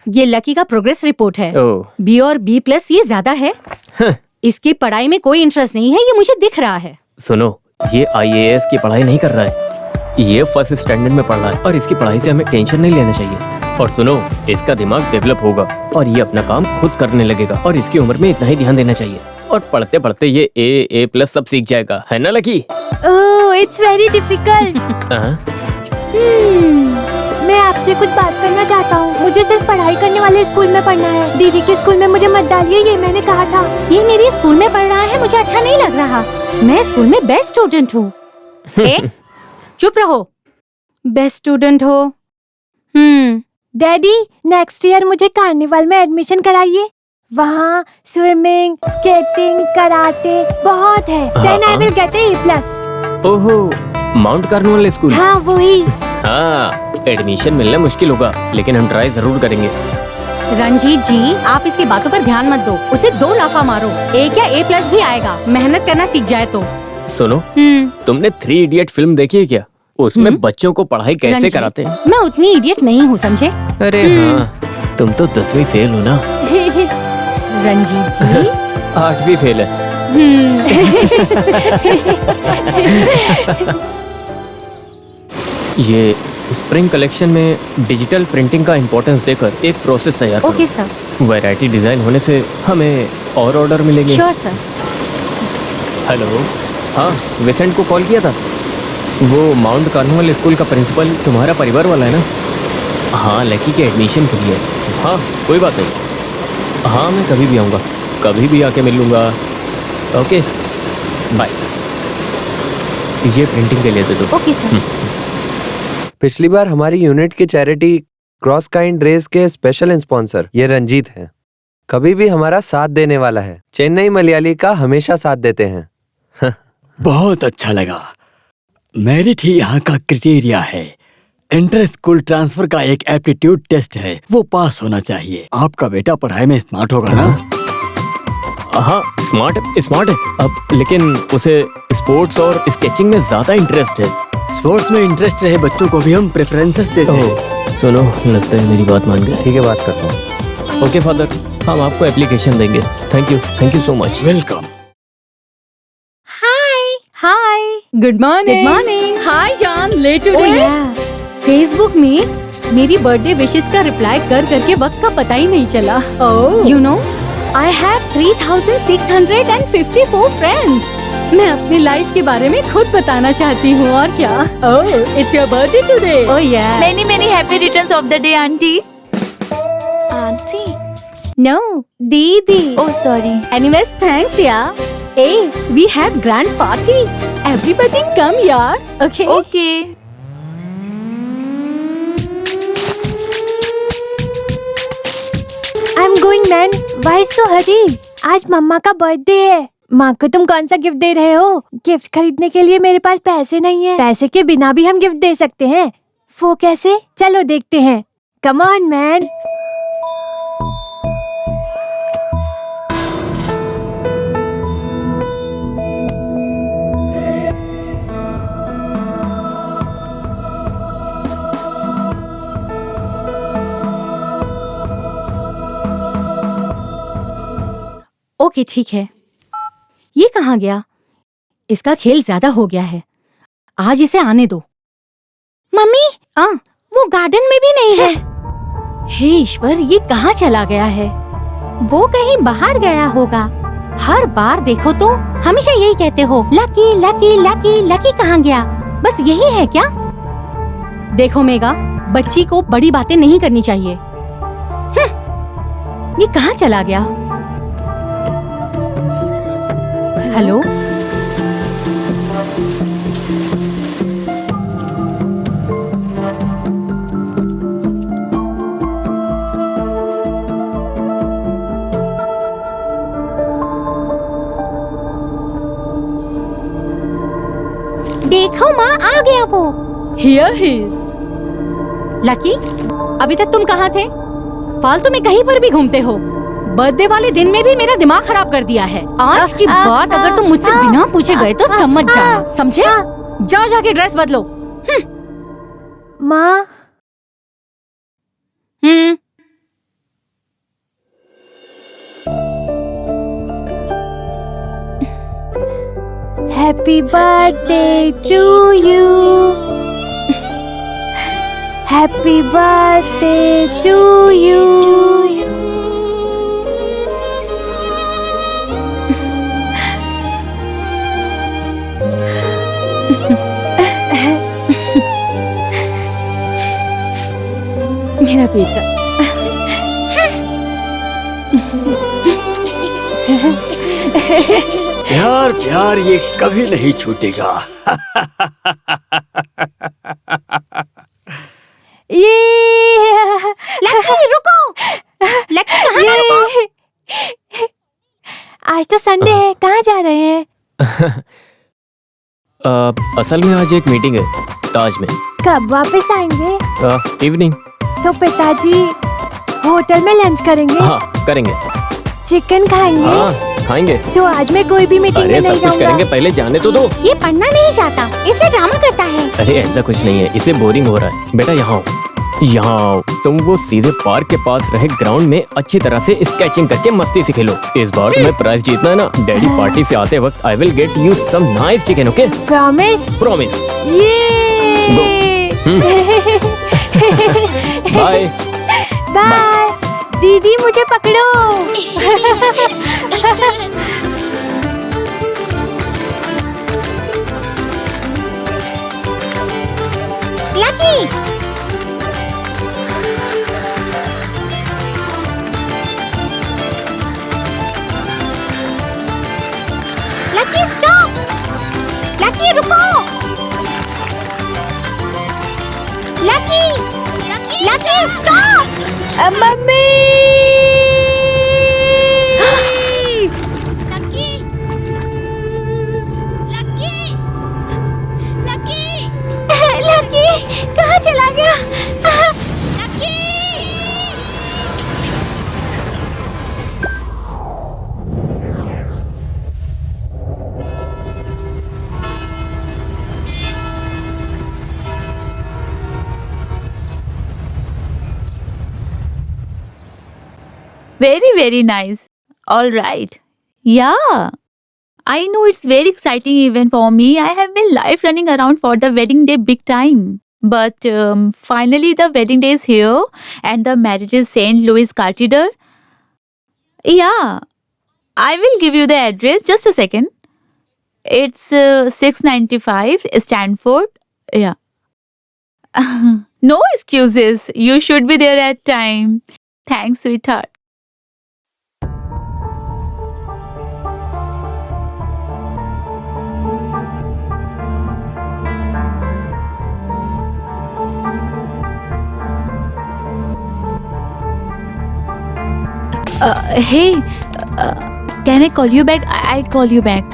ये लकी का प्रोग्रेस रिपोर्ट है। बी और B+ ये ज्यादा है। इसकी पढ़ाई में कोई इंटरेस्ट नहीं है, ये मुझे दिख रहा है। सुनो, ये IAS की पढ़ाई नहीं कर रहा है, ये फर्स्ट स्टैंडर्ड में पढ़ रहा है और इसकी पढ़ाई से हमें टेंशन नहीं लेना चाहिए। और सुनो, इसका दिमाग डेवलप होगा और ये अपना काम खुद करने लगेगा और इसकी उम्र में इतना ही ध्यान देना चाहिए। और पढ़ते पढ़ते ये A+ सब सीख जाएगा, है ना lucky? Oh, it's very difficult. मैं आपसे कुछ बात करना चाहता हूँ। मुझे सिर्फ पढ़ाई करने वाले स्कूल में पढ़ना है। दीदी के स्कूल में मुझे मत डालिए, ये मैंने कहा था। ये मेरे स्कूल में पढ़ रहा है, मुझे अच्छा नहीं लग रहा। मैं स्कूल में बेस्ट स्टूडेंट हूँ। चुप रहो, बेस्ट स्टूडेंट हो। डैडी, नेक्स्ट ईयर मुझे कार्निवल में एडमिशन कराइए। वहाँ स्विमिंग, स्केटिंग, कराटे बहुत है। Then I will get A+। ओहो, माउंट कार्निवल स्कूल? हाँ, वही। हाँ, एडमिशन मिलना मुश्किल होगा, लेकिन हम ट्राई जरूर करेंगे। रंजीत जी, आप इसकी बातों पर ध्यान मत दो। उसे 2 लाफा मारो, A क्या A+ भी आएगा। मेहनत करना सीख जाए तो। सुनो, तुमने 3 इडियट फिल्म देखी है क्या? उसमें बच्चों को पढ़ाई कैसे कराते हैं? मैं उतनी इडियट नहीं हूँ, समझे? अरे हाँ, तुम तो 10वीं फेल हो ना। रंजीत जी 8वीं फेल है। ये स्प्रिंग कलेक्शन में डिजिटल प्रिंटिंग का इम्पोर्टेंस देकर एक प्रोसेस तैयार करो। Okay sir. वैरायटी डिजाइन होने से हमें और ऑर्डर मिलेंगे। Sure sir. हेलो, हाँ, विसेंट को कॉल किया था। वो माउंट कार्निवल स्कूल का प्रिंसिपल तुम्हारा परिवार वाला है ना? हाँ, लकी के एडमिशन के लिए। हाँ, कोई बात नहीं। हाँ, मैं कभी भी आऊँगा, कभी भी आके मिल लूँगा। Okay, bye. ये प्रिंटिंग के लिए दे दो। Okay sir. पिछली बार हमारी यूनिट की चैरिटी क्रॉस काइंड रेस के स्पेशल स्पॉन्सर ये रंजीत हैं। कभी भी हमारा साथ देने वाला है। चेन्नई मलयाली का हमेशा साथ देते हैं। बहुत अच्छा लगा। मेरिट ही यहाँ का क्राइटेरिया है। इंटर स्कूल ट्रांसफर का एक एप्टीट्यूड टेस्ट है, वो पास होना चाहिए। आपका बेटा पढ़ाई में स्मार्ट होगा ना? हाँ, स्मार्ट है अब, लेकिन उसे स्पोर्ट्स और स्केचिंग में ज्यादा इंटरेस्ट है। स्पोर्ट्स में इंटरेस्ट रहे बच्चों को भी हम प्रेफरेंसेस देते हैं। सुनो, लगता है मेरी बात मान गए। ठीक है, बात करता हूँ। ओके फादर, हम आपको एप्लीकेशन देंगे। Thank you so much. Welcome. Hi, good morning. Hi John, late today. Facebook में मेरी बर्थडे विशेस का रिप्लाई कर करके वक्त का पता ही नहीं चला। You know, I have 3654 friends. मैं अपनी लाइफ के बारे में खुद बताना चाहती हूँ, और क्या? Oh, it's your birthday today. Oh yeah, many happy returns of the day aunty. No, दीदी। Oh sorry. Anyways, thanks, yeah. Hey, we have grand party. Everybody come, yaar. Okay? Okay. I'm going, man. Why so hurry? आज मम्मा का बर्थडे है। माँ को तुम कौन सा गिफ्ट दे रहे हो? गिफ्ट खरीदने के लिए मेरे पास पैसे नहीं है। पैसे के बिना भी हम गिफ्ट दे सकते हैं। वो कैसे? चलो देखते हैं। Come on, man. ओके, ठीक है। ये कहाँ गया? इसका खेल ज्यादा हो गया है। आज इसे आने दो। मम्मी, वो गार्डन में भी नहीं है। हे ईश्वर, ये कहाँ चला गया है? वो कहीं बाहर गया होगा। हर बार देखो तो हमेशा यही कहते हो, लकी लकी लकी लकी। कहाँ गया? बस यही है क्या? देखो मेगा, बच्ची को बड़ी बातें नहीं करनी चाहिए। ये कहाँ चला गया? हेलो, देखो माँ, आ गया वो। Here he is. लकी, अभी तक तुम कहाँ थे? फालतू में कहीं पर भी घूमते हो। बर्थडे वाले दिन में भी मेरा दिमाग खराब कर दिया है। आज की बात अगर तुम मुझसे बिना पूछे गए तो समझ जाना, समझे? जाओ जाके ड्रेस बदलो। माँ। Happy birthday to you. Happy birthday to you. मेरा बेटा। प्यार प्यार ये कभी नहीं छूटेगा। ये लकी रुको, लकी कहाँ जा रहे हो? आज तो संडे है, कहाँ जा रहे हैं? असल में आज एक मीटिंग है ताज में। कब वापस आएंगे? इवनिंग। तो पिताजी होटल में लंच करेंगे? हाँ करेंगे। चिकन खाएंगे? हाँ खाएंगे। तो आज मैं कोई भी मीटिंग में नहीं सब कुछ करेंगे, जाऊंगा। पहले जाने तो दो। ये पढ़ना नहीं चाहता, इसलिए ड्रामा करता है। अरे ऐसा कुछ नहीं है, इसे बोरिंग हो रहा है। बेटा यहाँ आओ, यहाँ आओ। तुम वो सीधे पार्क के पास रहे ग्राउंड में अच्छी तरह से स्केचिंग करके मस्ती से खेलो। इस बार तुम्हें प्राइज जीतना है ना। डैडी पार्टी से आते वक्त I will get you some nice chicken, okay? Promise? Promise. ये बाय बाय। दीदी मुझे पकड़ो। Lucky Lucky stop. लकी रुको। Lucky Lucky stop. Mummy. Lucky Lucky Lucky Lucky कहाँ चला गया? Lucky Very nice. All right. Yeah. I know it's very exciting event for me. I have been live running around for the wedding day big time. But finally the wedding day is here and the marriage is St. Louis Cathedral. Yeah. I will give you the address. Just a second. It's 695 Stanford. Yeah. No excuses. You should be there at time. Thanks, sweetheart. Hey, can I call you back? I'll call you back.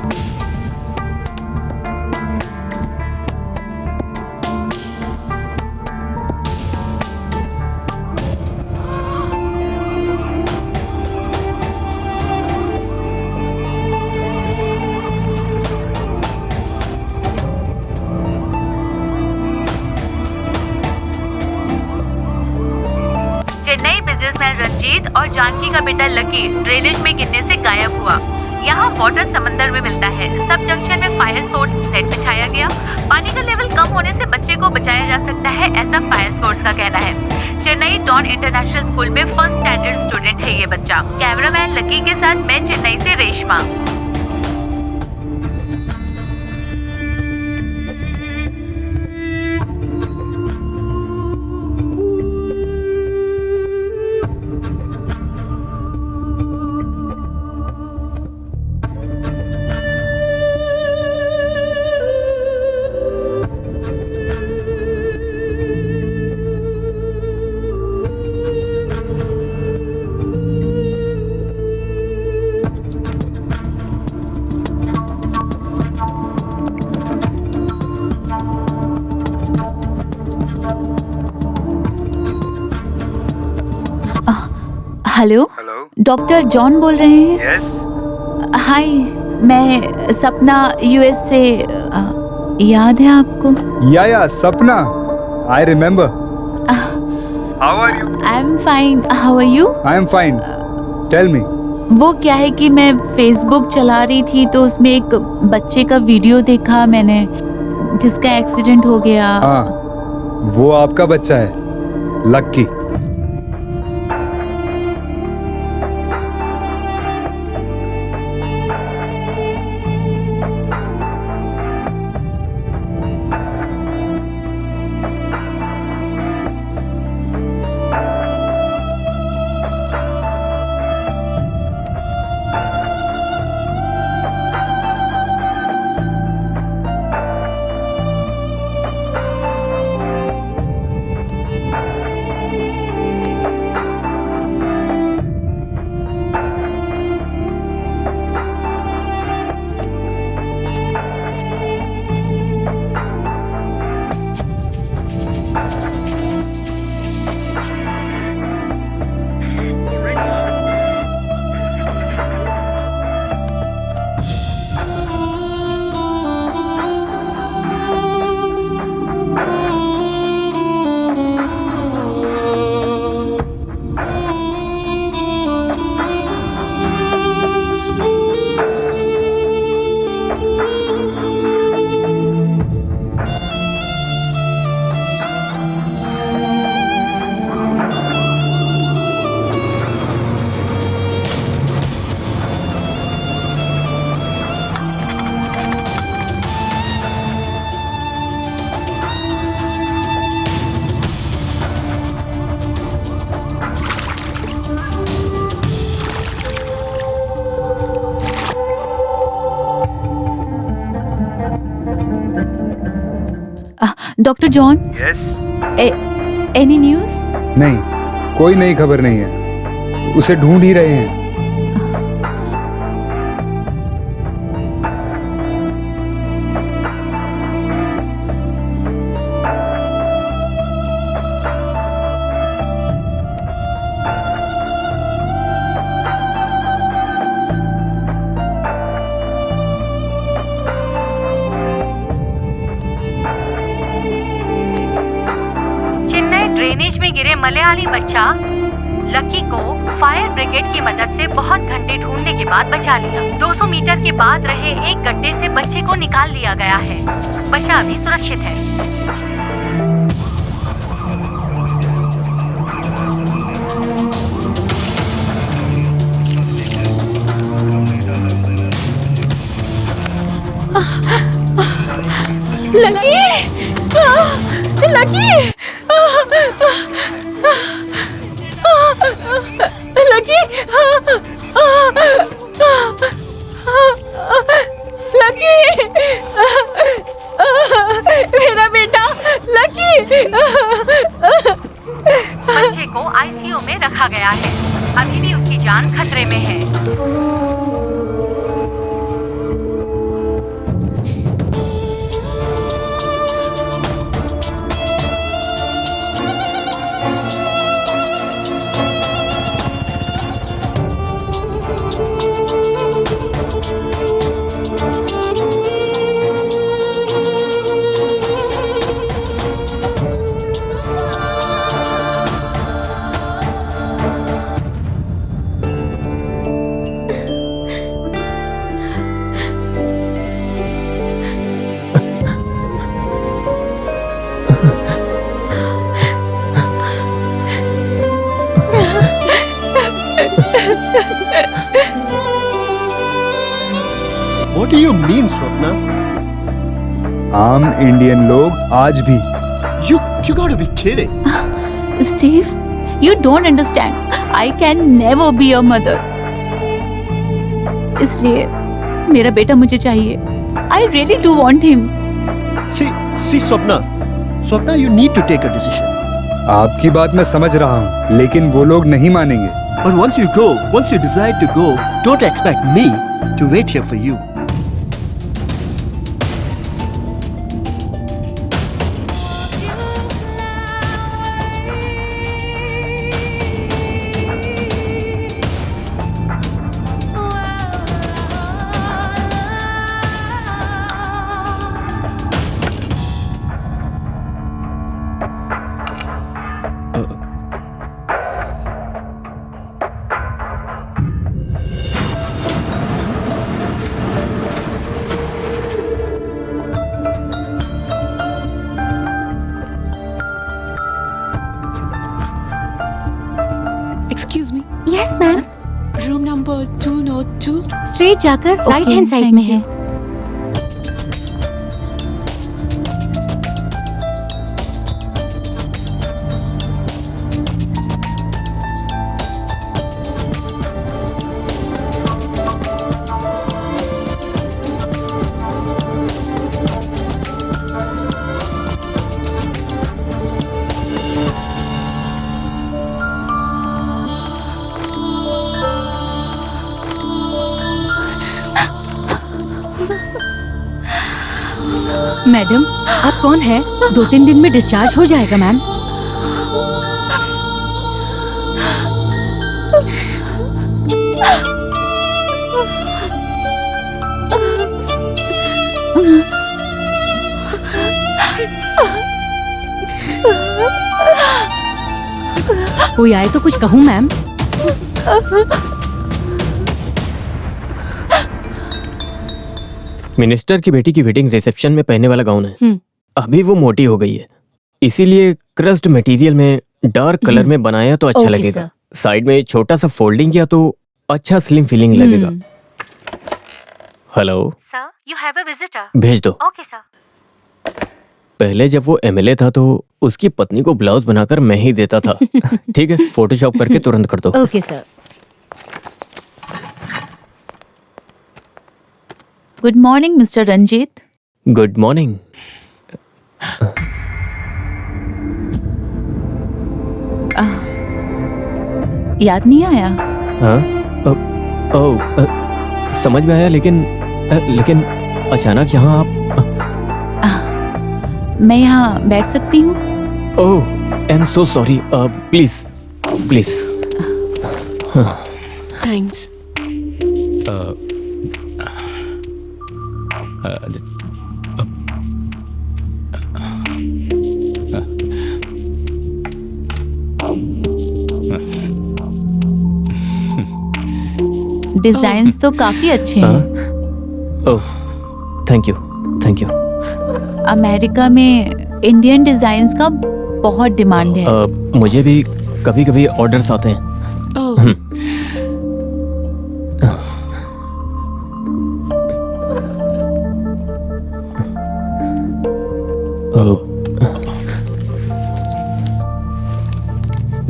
Chennai businessman Ranjit और जानकी का बेटा लकी ड्रेनेज में गिरने से गायब हुआ। यहाँ वाटर समंदर में मिलता है। सब जंक्शन में फायर फोर्स नेट बिछाया गया। पानी का लेवल कम होने से बच्चे को बचाया जा सकता है, ऐसा फायर फोर्स का कहना है। चेन्नई डॉन इंटरनेशनल स्कूल में फर्स्ट स्टैंडर्ड स्टूडेंट है ये बच्चा। कैमरामैन लकी के साथ मैं चेन्नई से रेशमा। हेलो, डॉक्टर जॉन बोल रहे हैं? यस। हाय, मैं सपना यूएस से। याद है आपको? Yeah Sapna, I remember. How are you? I am fine, how are you? I am fine, tell me. वो क्या है कि मैं फेसबुक चला रही थी तो उसमें एक बच्चे का वीडियो देखा मैंने जिसका एक्सीडेंट हो गया। हाँ, वो आपका बच्चा है। Lucky. Doctor John, yes. Any news? नहीं, कोई नई खबर नहीं है। उसे ढूंढ ही रहे हैं। ड्रेनेज में गिरे मलयाली बच्चा लकी को फायर ब्रिगेड की मदद से बहुत घंटे ढूंढने के बाद बचा लिया। 200 मीटर के बाद रहे एक गड्ढे से बच्चे को निकाल लिया गया है। बच्चा अभी सुरक्षित है। लकी! लकी! लकी! लकी! मेरा बेटा लकी! बच्चे को आईसीयू में रखा गया है। अभी भी उसकी जान खतरे में है। What do you mean, Swapna? आम इंडियन लोग आज भी। You gotta be kidding. Steve, you don't understand. I can never be your mother. इसलिए मेरा बेटा मुझे चाहिए. I really do want him. See, Swapna, you need to take a decision. आपकी बात मैं समझ रहा हूँ, लेकिन वो लोग नहीं मानेंगे। But once you decide to go, don't expect me to wait here for you. to? Straight जाकर राइट हैंड साइड में है। मैडम, आप कौन है? 2-3 दिन में डिस्चार्ज हो जाएगा मैम। कोई आए तो कुछ कहूँ मैम? मिनिस्टर की बेटी की वेडिंग रिसेप्शन में पहनने वाला गाउन है। अभी वो मोटी हो गई है, इसीलिए क्रस्ट मटेरियल में डार्क कलर में बनाया तो अच्छा लगेगा। साइड में छोटा सा फोल्डिंग किया तो अच्छा स्लिम फीलिंग लगेगा। Hello sir, you have a visitor. भेज दो। Okay sir. पहले जब वो एमएलए था तो उसकी पत्नी को ब्लाउज बनाकर मैं ही देता था। ठीक है, फोटोशॉप करके तुरंत कर दो। Okay sir. Good morning mister Ranjit. Good morning. याद नहीं आया? हाँ? समझ में आया, लेकिन अचानक यहाँ आप। मैं यहाँ बैठ सकती हूँ? Oh, I am so sorry. Please please. Thanks. Designs तो काफी अच्छे हैं। Oh, thank you thank you. America में इंडियन डिजाइन्स का बहुत डिमांड है। मुझे भी कभी कभी ऑर्डर्स आते हैं।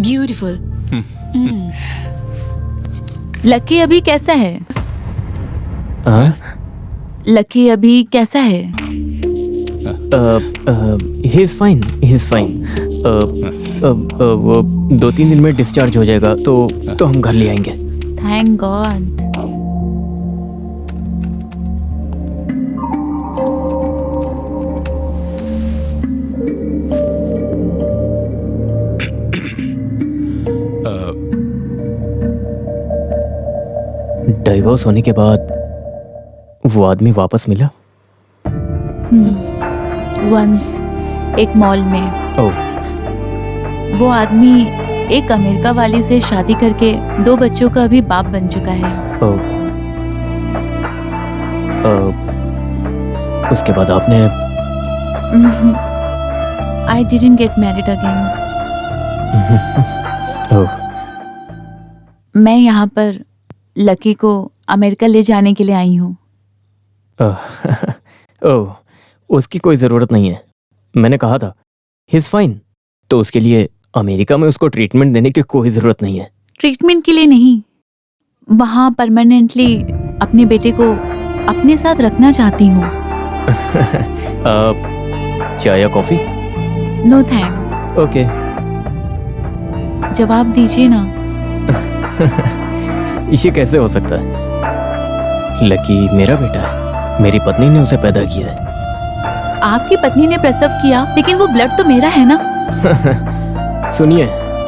ब्यूटीफुल। लकी अभी कैसा है? लकी अभी कैसा है? He is fine, he is fine. वो 2-3 दिन में डिस्चार्ज हो जाएगा तो हम घर ले आएंगे। Thank God. डाइवोर्स होने के बाद वो आदमी वापस मिला? वंस एक मॉल में। ओह। वो आदमी एक अमेरिका वाली से शादी करके 2 बच्चों का अभी बाप बन चुका है। ओह। उसके बाद आपने? I didn't get married again. ओह। मैं यहाँ पर लकी को अमेरिका ले जाने के लिए आई हूँ। ओह, उसकी कोई जरूरत नहीं है। मैंने कहा था ही इज फाइन, तो उसके लिए अमेरिका में उसको ट्रीटमेंट देने की कोई जरूरत नहीं है। ट्रीटमेंट के लिए नहीं, वहाँ परमानेंटली अपने बेटे को अपने साथ रखना चाहती हूँ। चाय या कॉफी? No thanks. ओके। जवाब दीजिए ना। ये कैसे हो सकता है? लकी मेरा बेटा है, मेरी पत्नी ने उसे पैदा किया है। आपकी पत्नी ने प्रसव किया, लेकिन वो ब्लड तो मेरा है ना। सुनिए,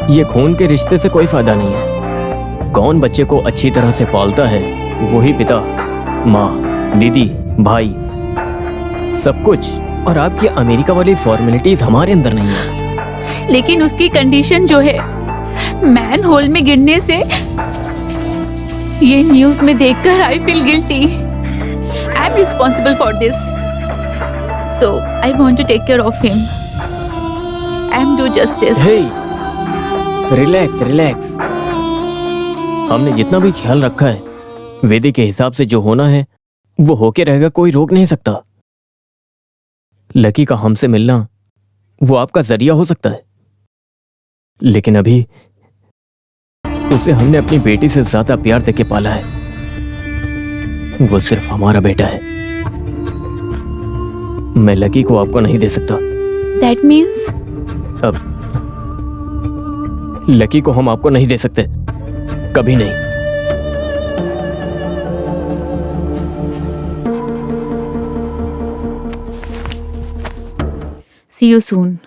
ये खून के रिश्ते से कोई फायदा नहीं है। कौन बच्चे को अच्छी तरह से पालता है, वही पिता, माँ, दीदी, भाई, सब कुछ। और आपकी अमेरिका वाली फॉर्मेलिटीज हमारे अंदर नहीं है। लेकिन उसकी कंडीशन जो है, मैन होल में गिरने से, ये न्यूज में देखकर I feel guilty. I am responsible for this, so I want to take care of him. I am do justice. Hey, relax relax. हमने जितना भी ख्याल रखा है वेदी के हिसाब से जो होना है वो होके रहेगा, कोई रोक नहीं सकता। लकी का हमसे मिलना वो आपका जरिया हो सकता है, लेकिन अभी उसे हमने अपनी बेटी से ज्यादा प्यार देके पाला है। वो सिर्फ हमारा बेटा है। मैं लकी को आपको नहीं दे सकता। That means अब लकी को हम आपको नहीं दे सकते, कभी नहीं। see you soon.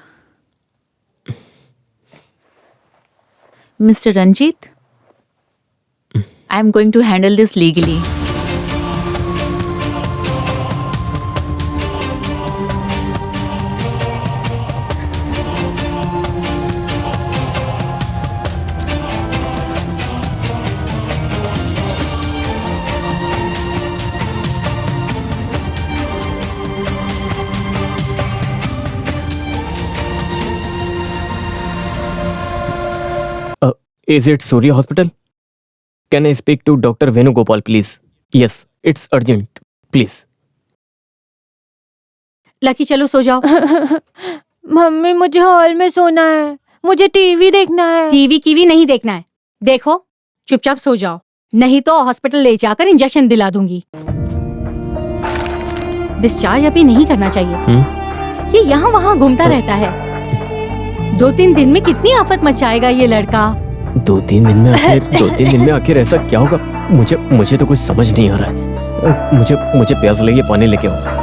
Mr. Ranjit, I am going to handle this legally. Is it Surya Hospital? Can I speak to Dr. Venugopal, please? Yes, it's urgent. Please. Lucky चलो सो जाओ। मम्मी मुझे हॉल में सोना है, मुझे टीवी देखना है। टीवी कीवी नहीं देखना है। देखो चुपचाप सो जाओ, नहीं तो हॉस्पिटल ले जाकर इंजेक्शन दिला दूंगी। डिस्चार्ज अभी नहीं करना चाहिए। ये यहाँ वहाँ घूमता रहता है। 2-3 दिन में कितनी आफत मचाएगा ये लड़का। 2-3 दिन में आखिर ऐसा क्या होगा? मुझे तो कुछ समझ नहीं आ रहा है। मुझे प्यास लगी, पानी लेके आओ।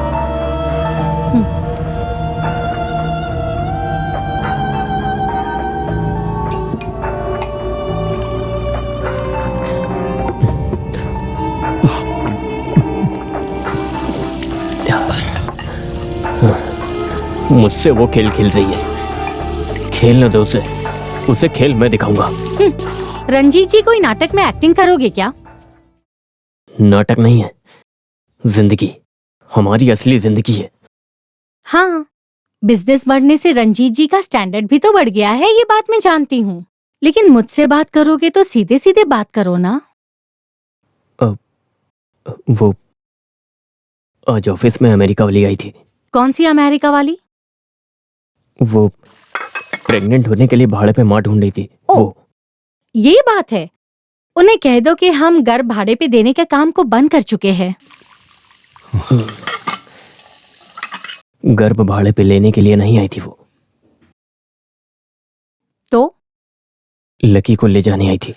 मुझसे वो खेल खेल रही है। खेलने दो उसे खेल मैं दिखाऊंगा। रंजीत जी कोई नाटक में एक्टिंग करोगे क्या? नाटक नहीं है, जिंदगी, हमारी असली जिंदगी है। हाँ, बिजनेस बढ़ने से रंजीत जी का स्टैंडर्ड भी तो बढ़ गया है, ये बात मैं जानती हूँ। लेकिन मुझसे बात करोगे तो सीधे सीधे बात करो ना। वो आज ऑफिस में अमेरिका वाली आई थी। कौन सी अमेरिका वाली? वो प्रेग्नेंट होने के लिए भाड़े पे माँ ढूंढ रही थी। वो ये बात है। उन्हें कह दो कि हम घर भाड़े पे देने के काम को बंद कर चुके हैं। घर भाड़े पे लेने के लिए नहीं आई थी वो, तो लकी को ले जाने आई थी।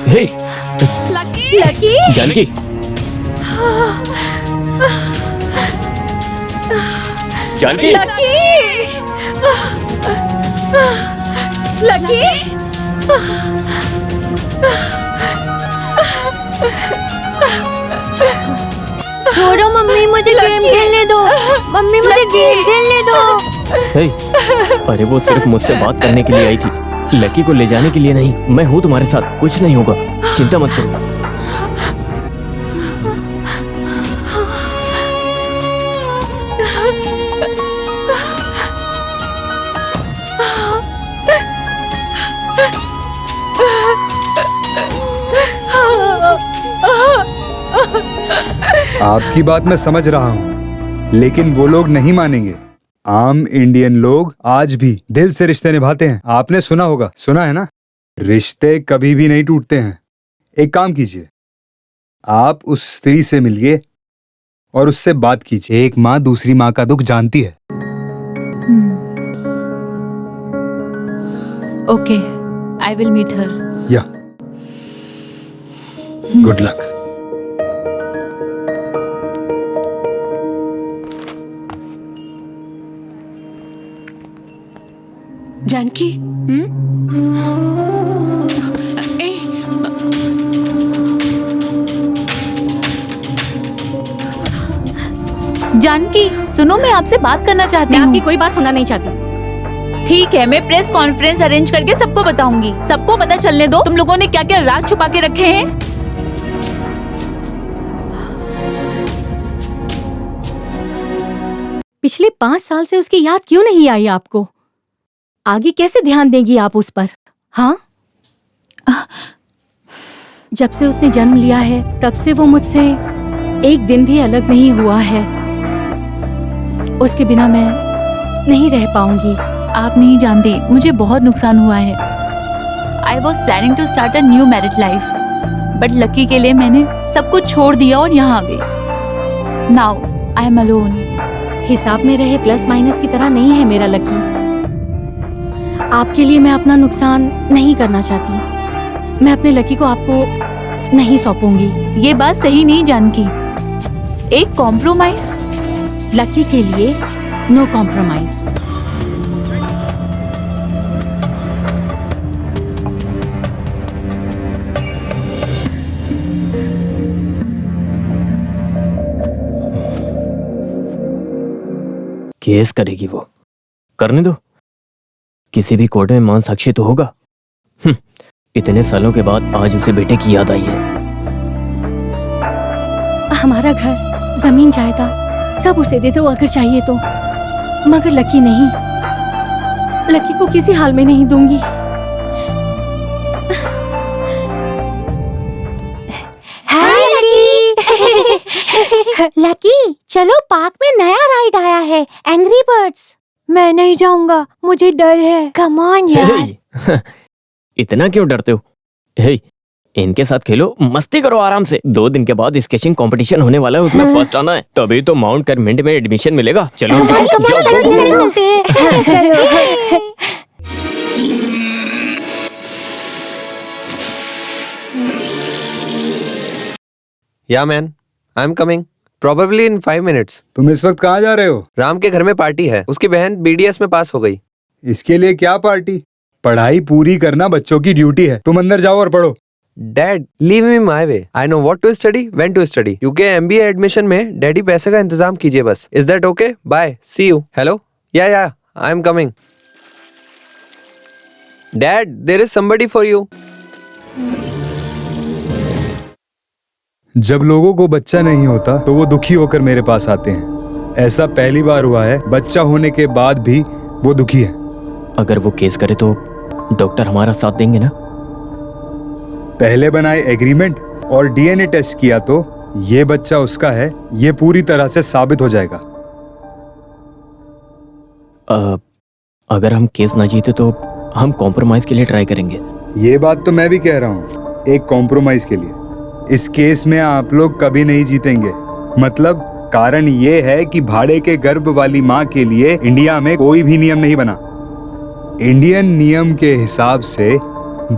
हे लकी जानकी, जानकी, लकी छोड़ो मम्मी, मुझे गेम खेलने दो। मम्मी मुझे गेम खेलने दो। हे, अरे वो सिर्फ मुझसे बात करने के लिए आई थी, लकी को ले जाने के लिए नहीं। मैं हूँ तुम्हारे साथ, कुछ नहीं होगा, चिंता मत करो। आपकी बात मैं समझ रहा हूँ, लेकिन वो लोग नहीं मानेंगे। आम इंडियन लोग आज भी दिल से रिश्ते निभाते हैं। आपने सुना होगा, सुना है ना? रिश्ते कभी भी नहीं टूटते हैं। एक काम कीजिए, आप उस स्त्री से मिलिए और उससे बात कीजिए। एक माँ दूसरी माँ का दुख जानती है। Okay, I will meet her. Yeah good luck. Janaki, Janaki सुनो, मैं आपसे बात करना चाहती हूँ। आपकी कोई बात सुनना नहीं चाहती। ठीक है, मैं प्रेस कॉन्फ्रेंस अरेंज करके सबको बताऊंगी। सबको पता चलने दो तुम लोगों ने क्या क्या राज छुपा के रखे हैं। पिछले 5 साल से उसकी याद क्यों नहीं आई आपको? आगे कैसे ध्यान देंगी आप उस पर? हाँ, जब से उसने जन्म लिया है तब से वो मुझसे एक दिन भी अलग नहीं हुआ है। उसके बिना मैं नहीं रह पाऊंगी। आप नहीं जानती मुझे बहुत नुकसान हुआ है। I was planning to start a new married life, but Lucky के लिए मैंने सब कुछ छोड़ दिया और यहाँ आ गई। Now I am alone. हिसाब में रहे प्लस माइनस की तरह नहीं है मेरा लकी। आपके लिए मैं अपना नुकसान नहीं करना चाहती। मैं अपने लकी को आपको नहीं सौंपूंगी। ये बात सही नहीं जानकी। एक कॉम्प्रोमाइज? लकी के लिए नो कॉम्प्रोमाइज। केस करेगी वो, करने दो। किसी भी कोर्ट में मान साक्षी तो होगा। इतने सालों के बाद आज उसे बेटे की याद आई है। हमारा घर, जमीन, जायदाद सब उसे दे दो अगर चाहिए तो, मगर लकी नहीं। लकी को किसी हाल में नहीं दूंगी। हाय लकी। लकी, चलो पार्क में नया राइड आया है, एंग्री बर्ड्स। मैं नहीं जाऊंगा, मुझे डर है। कम ऑन यार। इतना क्यों डरते हो? हे, इनके साथ खेलो, मस्ती करो आराम से। 2 दिन के बाद स्केचिंग कंपटीशन होने वाला है, उसमें फर्स्ट आना है, तभी तो माउंट करमिंट में एडमिशन मिलेगा। चलो चलते हैं। या man, I am coming probably in 5 minutes। तुम इस वक्त कहाँ जा रहे हो? राम के घर में पार्टी है, उसकी बहन BDS में पास हो गई। इसके लिए क्या पार्टी? पढ़ाई पूरी करना बच्चों की ड्यूटी है। तुम अंदर जाओ और पढ़ो। Dad, leave me my way. I know what to study, when to study. UK MBA admission में डैडी पैसे का इंतजाम कीजिए बस। Is that okay? Bye, see you. Hello, yeah I am coming. Dad, there is somebody for you. जब लोगों को बच्चा नहीं होता तो वो दुखी होकर मेरे पास आते हैं। ऐसा पहली बार हुआ है, बच्चा होने के बाद भी वो दुखी है। अगर वो केस करे तो डॉक्टर हमारा साथ देंगे ना? पहले बनाए एग्रीमेंट और DNA टेस्ट किया तो ये बच्चा उसका है, ये पूरी तरह से साबित हो जाएगा। अगर हम केस ना जीते तो हम कॉम्प्रोमाइज के लिए ट्राई करेंगे। ये बात तो मैं भी कह रहा हूँ, एक कॉम्प्रोमाइज के लिए। इस केस में आप लोग कभी नहीं जीतेंगे। मतलब कारण ये है कि भाड़े के गर्भ वाली माँ के लिए इंडिया में कोई भी नियम नहीं बना। इंडियन नियम के हिसाब से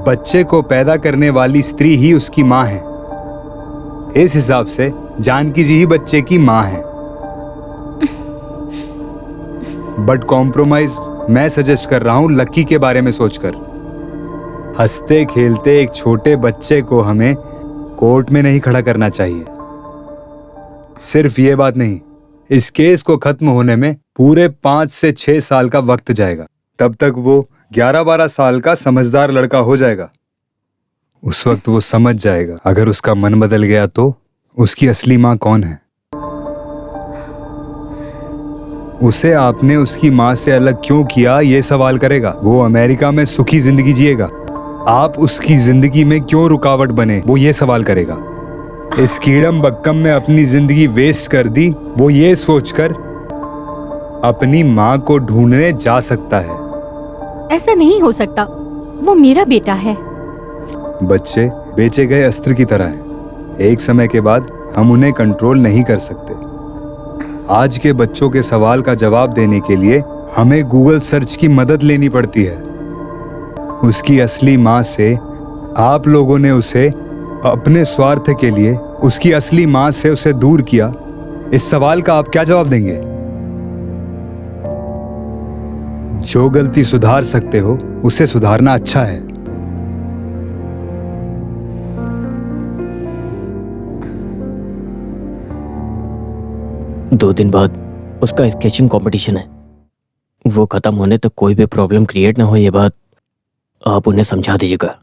बच्चे को पैदा करने वाली स्त्री ही उसकी माँ है। इस हिसाब से जानकी जी ही बच्चे की माँ है। बट कॉम्प्रोमाइज मैं सजेस्ट कर रहा हूं लकी के बारे में सोचकर। हंसते खेलते एक छोटे बच्चे को हमें कोर्ट में नहीं खड़ा करना चाहिए। सिर्फ ये बात नहीं, इस केस को खत्म होने में पूरे 5 से 6 साल का वक्त जाएगा। तब तक वो 11-12 साल का समझदार लड़का हो जाएगा। उस वक्त वो समझ जाएगा अगर उसका मन बदल गया तो उसकी असली माँ कौन है। उसे आपने उसकी माँ से अलग क्यों किया ये सवाल करेगा। वो अमेरिका में सुखी जिंदगी जिएगा, आप उसकी जिंदगी में क्यों रुकावट बने वो ये सवाल करेगा। इस कीड़म बक्कम में अपनी जिंदगी वेस्ट कर दी, वो ये सोचकर अपनी माँ को ढूंढने जा सकता है। ऐसा नहीं हो सकता, वो मेरा बेटा है। बच्चे बेचे गए अस्त्र की तरह हैं। एक समय के बाद हम उन्हें कंट्रोल नहीं कर सकते। आज के बच्चों के सवाल का जवाब देने के लिए हमें गूगल सर्च की मदद लेनी पड़ती है। उसकी असली माँ से आप लोगों ने उसे अपने स्वार्थ के लिए उसकी असली माँ से उसे दूर किया। इस सवाल का आप क्या जवाब देंगे? जो गलती सुधार सकते हो उसे सुधारना अच्छा है। दो दिन बाद उसका स्केचिंग कंपटीशन है। वो खत्म होने तक कोई भी प्रॉब्लम क्रिएट ना हो, ये बात आप उन्हें समझा दीजिएगा।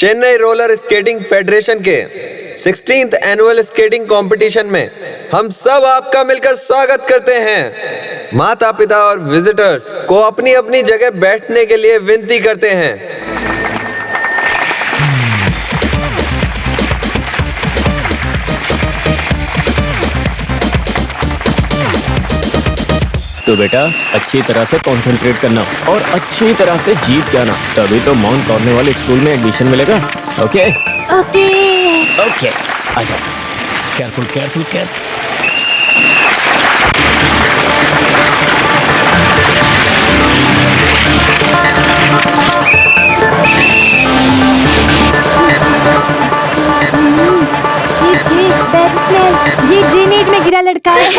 चेन्नई रोलर स्केटिंग फेडरेशन के 16th एनुअल स्केटिंग कंपटीशन में हम सब आपका मिलकर स्वागत करते हैं। माता पिता और विजिटर्स को अपनी अपनी जगह बैठने के लिए विनती करते हैं। तो बेटा अच्छी तरह से कंसंट्रेट करना और अच्छी तरह से जीत जाना, तभी तो माउंट कॉर्नवाल स्कूल में एडमिशन मिलेगा। ओके ओके ओके, आ जाओ। Careful careful careful. छी बैड स्मेल, ये ड्रेनेज में गिरा लड़का है।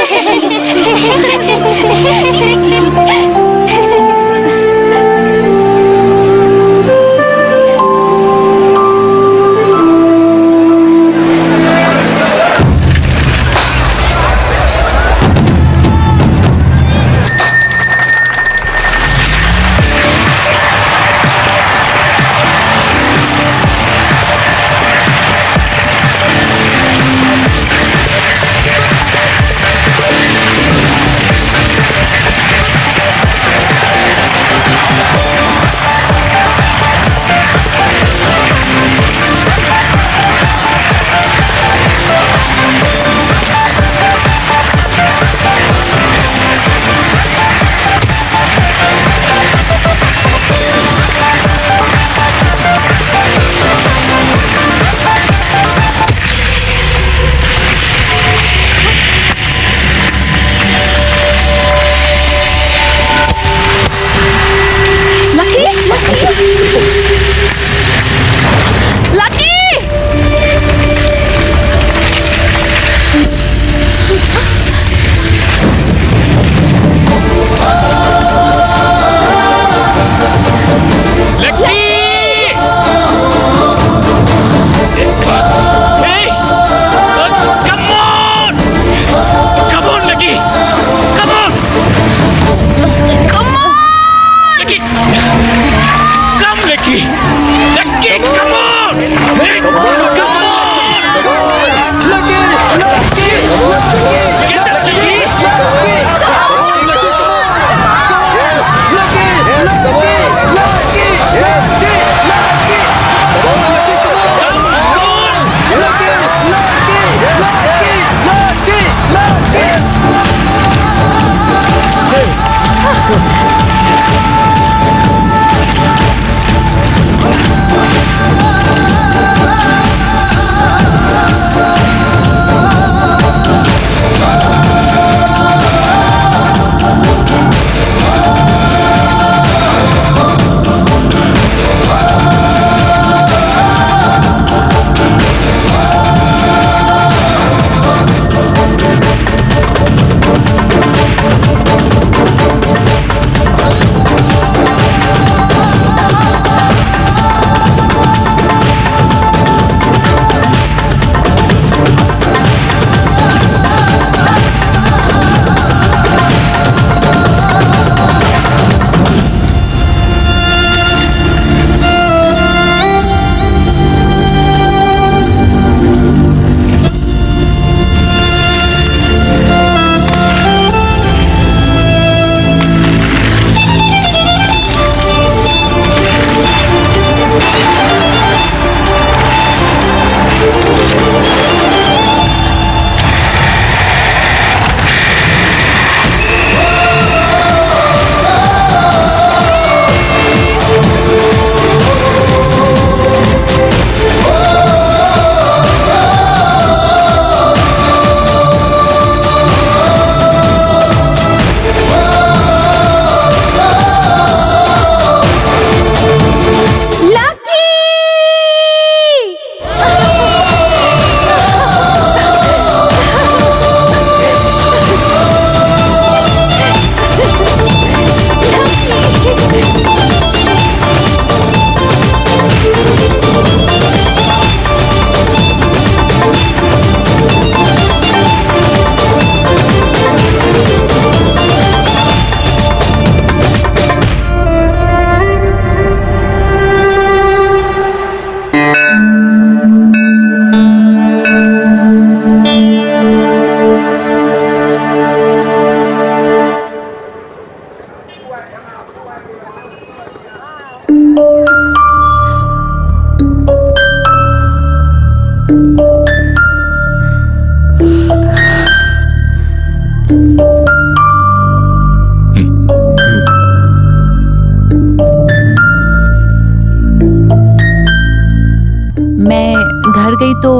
तो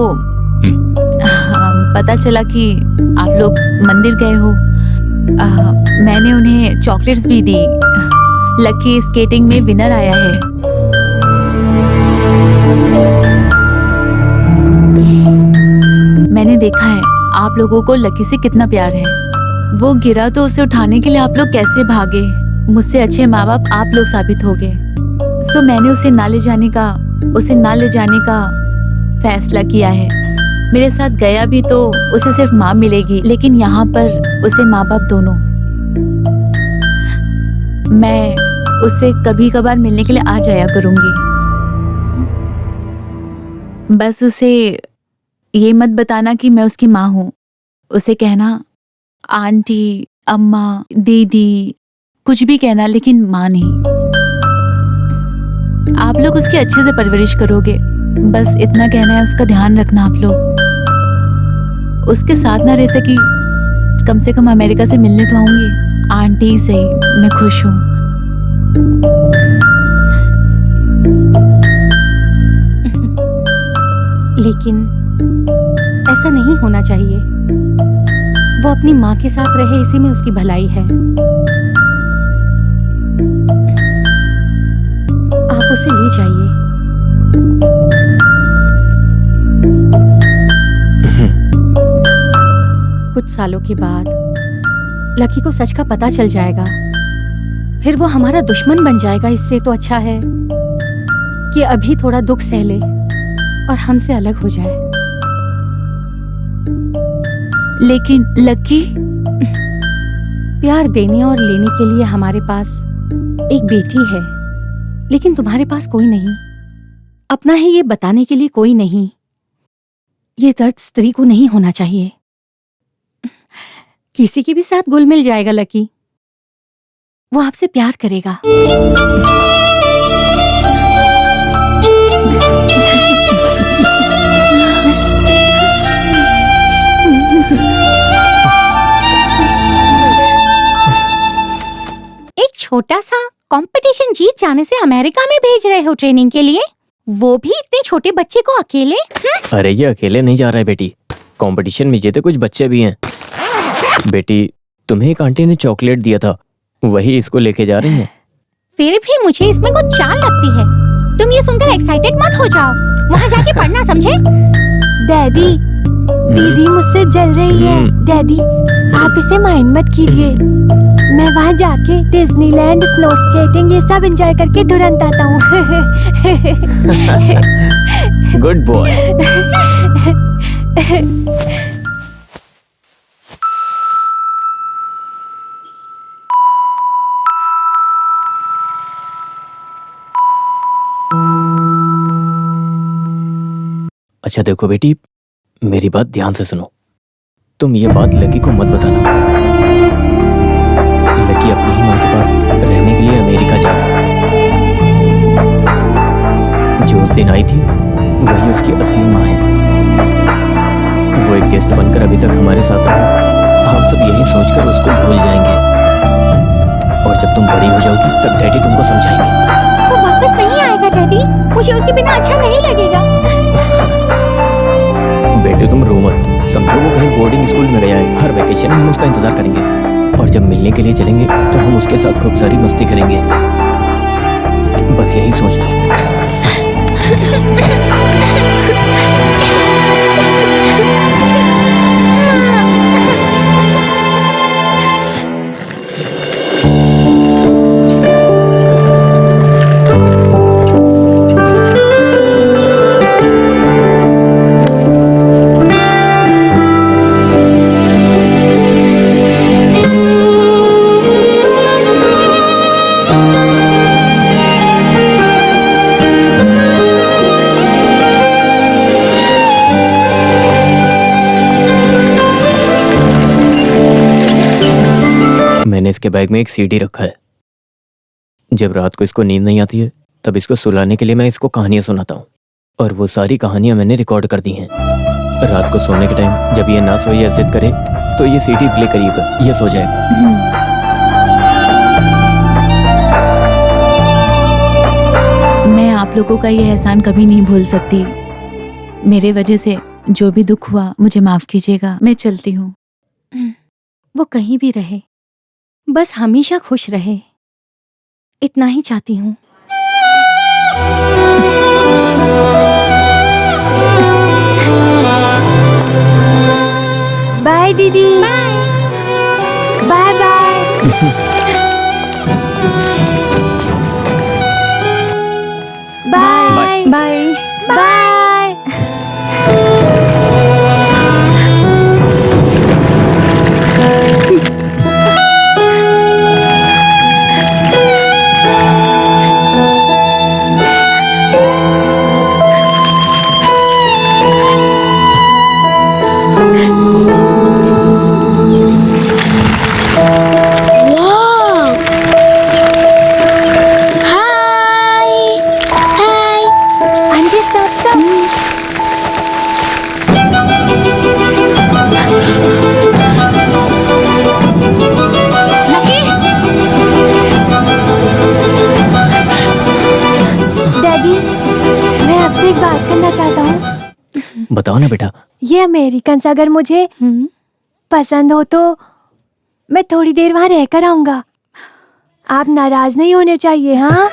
पता चला कि आप लोग मंदिर गए हो। मैंने उन्हें चॉकलेट्स भी दी। लकी स्केटिंग में विनर आया है। मैंने देखा है आप लोगों को लकी से कितना प्यार है। वो गिरा तो उसे उठाने के लिए आप लोग कैसे भागे। मुझसे अच्छे माँ बाप आप लोग साबित हो गए। सो मैंने उसे ना ले जाने का फैसला किया है। मेरे साथ गया भी तो उसे सिर्फ माँ मिलेगी, लेकिन यहाँ पर उसे माँ बाप दोनों। मैं उससे कभी कभार मिलने के लिए आ जाया करूंगी। बस उसे ये मत बताना कि मैं उसकी माँ हूँ। उसे कहना आंटी, अम्मा, दीदी, कुछ भी कहना, लेकिन माँ नहीं। आप लोग उसकी अच्छे से परवरिश करोगे, बस इतना कहना है। उसका ध्यान रखना आप लोग। उसके साथ ना रह सकी, कम से कम अमेरिका से मिलने तो आऊंगी। आंटी से मैं खुश हूँ। लेकिन ऐसा नहीं होना चाहिए। वो अपनी माँ के साथ रहे, इसी में उसकी भलाई है। आप उसे ले जाइए। कुछ सालों के बाद लकी को सच का पता चल जाएगा, फिर वो हमारा दुश्मन बन जाएगा। इससे तो अच्छा है कि अभी थोड़ा दुख सह ले और हमसे अलग हो जाए। लेकिन लकी, प्यार देने और लेने के लिए हमारे पास एक बेटी है, लेकिन तुम्हारे पास कोई नहीं। अपना है ये बताने के लिए कोई नहीं। ये दर्द स्त्री को नहीं होना चाहिए। किसी के भी साथ घुल मिल जाएगा लकी। वो आपसे प्यार करेगा। एक छोटा सा कंपटीशन जीत जाने से अमेरिका में भेज रहे हो ट्रेनिंग के लिए, वो भी इतने छोटे बच्चे को अकेले? अरे ये अकेले नहीं जा रहा है बेटी, कंपटीशन में जीते कुछ बच्चे भी हैं। बेटी, तुम्हें एक आंटी ने चॉकलेट दिया था, वही इसको लेके जा रही हैं। फिर भी मुझे इसमें कुछ चाल लगती है। तुम ये सुनकर एक्साइटेड मत हो जाओ। वहाँ जाके पढ़ना, समझे? डैडी, दीदी मुझसे जल रही है। डैडी, आप इसे माइंड मत कीजिए। मैं वहाँ जाके डिज्नीलैंड, स्नो स्केटिंग ये सब एंजॉय करके तुरंत आता हूँ। Good boy. अच्छा देखो बेटी, मेरी बात ध्यान से सुनो। तुम ये बात लकी को मत बताना। लकी अपनी ही माँ के पास रहने के लिए अमेरिका जा रहा है। जो उस दिन आई थी वही उसकी असली माँ है। वो एक गेस्ट बनकर अभी तक हमारे साथ रहा। हम सब यही सोचकर उसको भूल जाएंगे, और जब तुम बड़ी हो जाओगी तब डैडी तुमको समझाएंगे। वो वापस नहीं आएगा डैडी, मुझे उसके बिना अच्छा नहीं लगेगा। बेटे तुम रो मत, समझो वो कहीं बोर्डिंग स्कूल में गया है। हर वेकेशन में हम उसका इंतजार करेंगे, और जब मिलने के लिए चलेंगे तो हम उसके साथ खूब सारी मस्ती करेंगे। बस यही सोच लो। मैंने इसके बैग में एक सीडी रखा है। जब रात को इसको नींद नहीं आती है तब इसको सुलाने के लिए मैं इसको कहानियां सुनाता हूँ, और वो सारी कहानियां मैंने रिकॉर्ड कर दी हैं। रात को सोने के टाइम जब ये ना सोए या जिद करे तो ये सीडी प्ले करिएगा, ये सो जाएगा। मैं आप लोगों का ये एहसान कभी नहीं भूल सकती। मेरे वजह से जो भी दुख हुआ मुझे माफ कीजिएगा। मैं चलती हूँ। वो कहीं भी रहे, बस हमेशा खुश रहे, इतना ही चाहती हूँ। बाय दीदी। Bye bye. Bye bye bye. Wow! Hi! Hi! Aunty stop stop. Daddy, मैं आपसे एक बात करना चाहता हूँ। बताओ ना बेटा। ये अमेरिकन अगर मुझे पसंद हो तो मैं थोड़ी देर वहाँ रहकर आऊंगा। आप नाराज नहीं होने चाहिए, हाँ?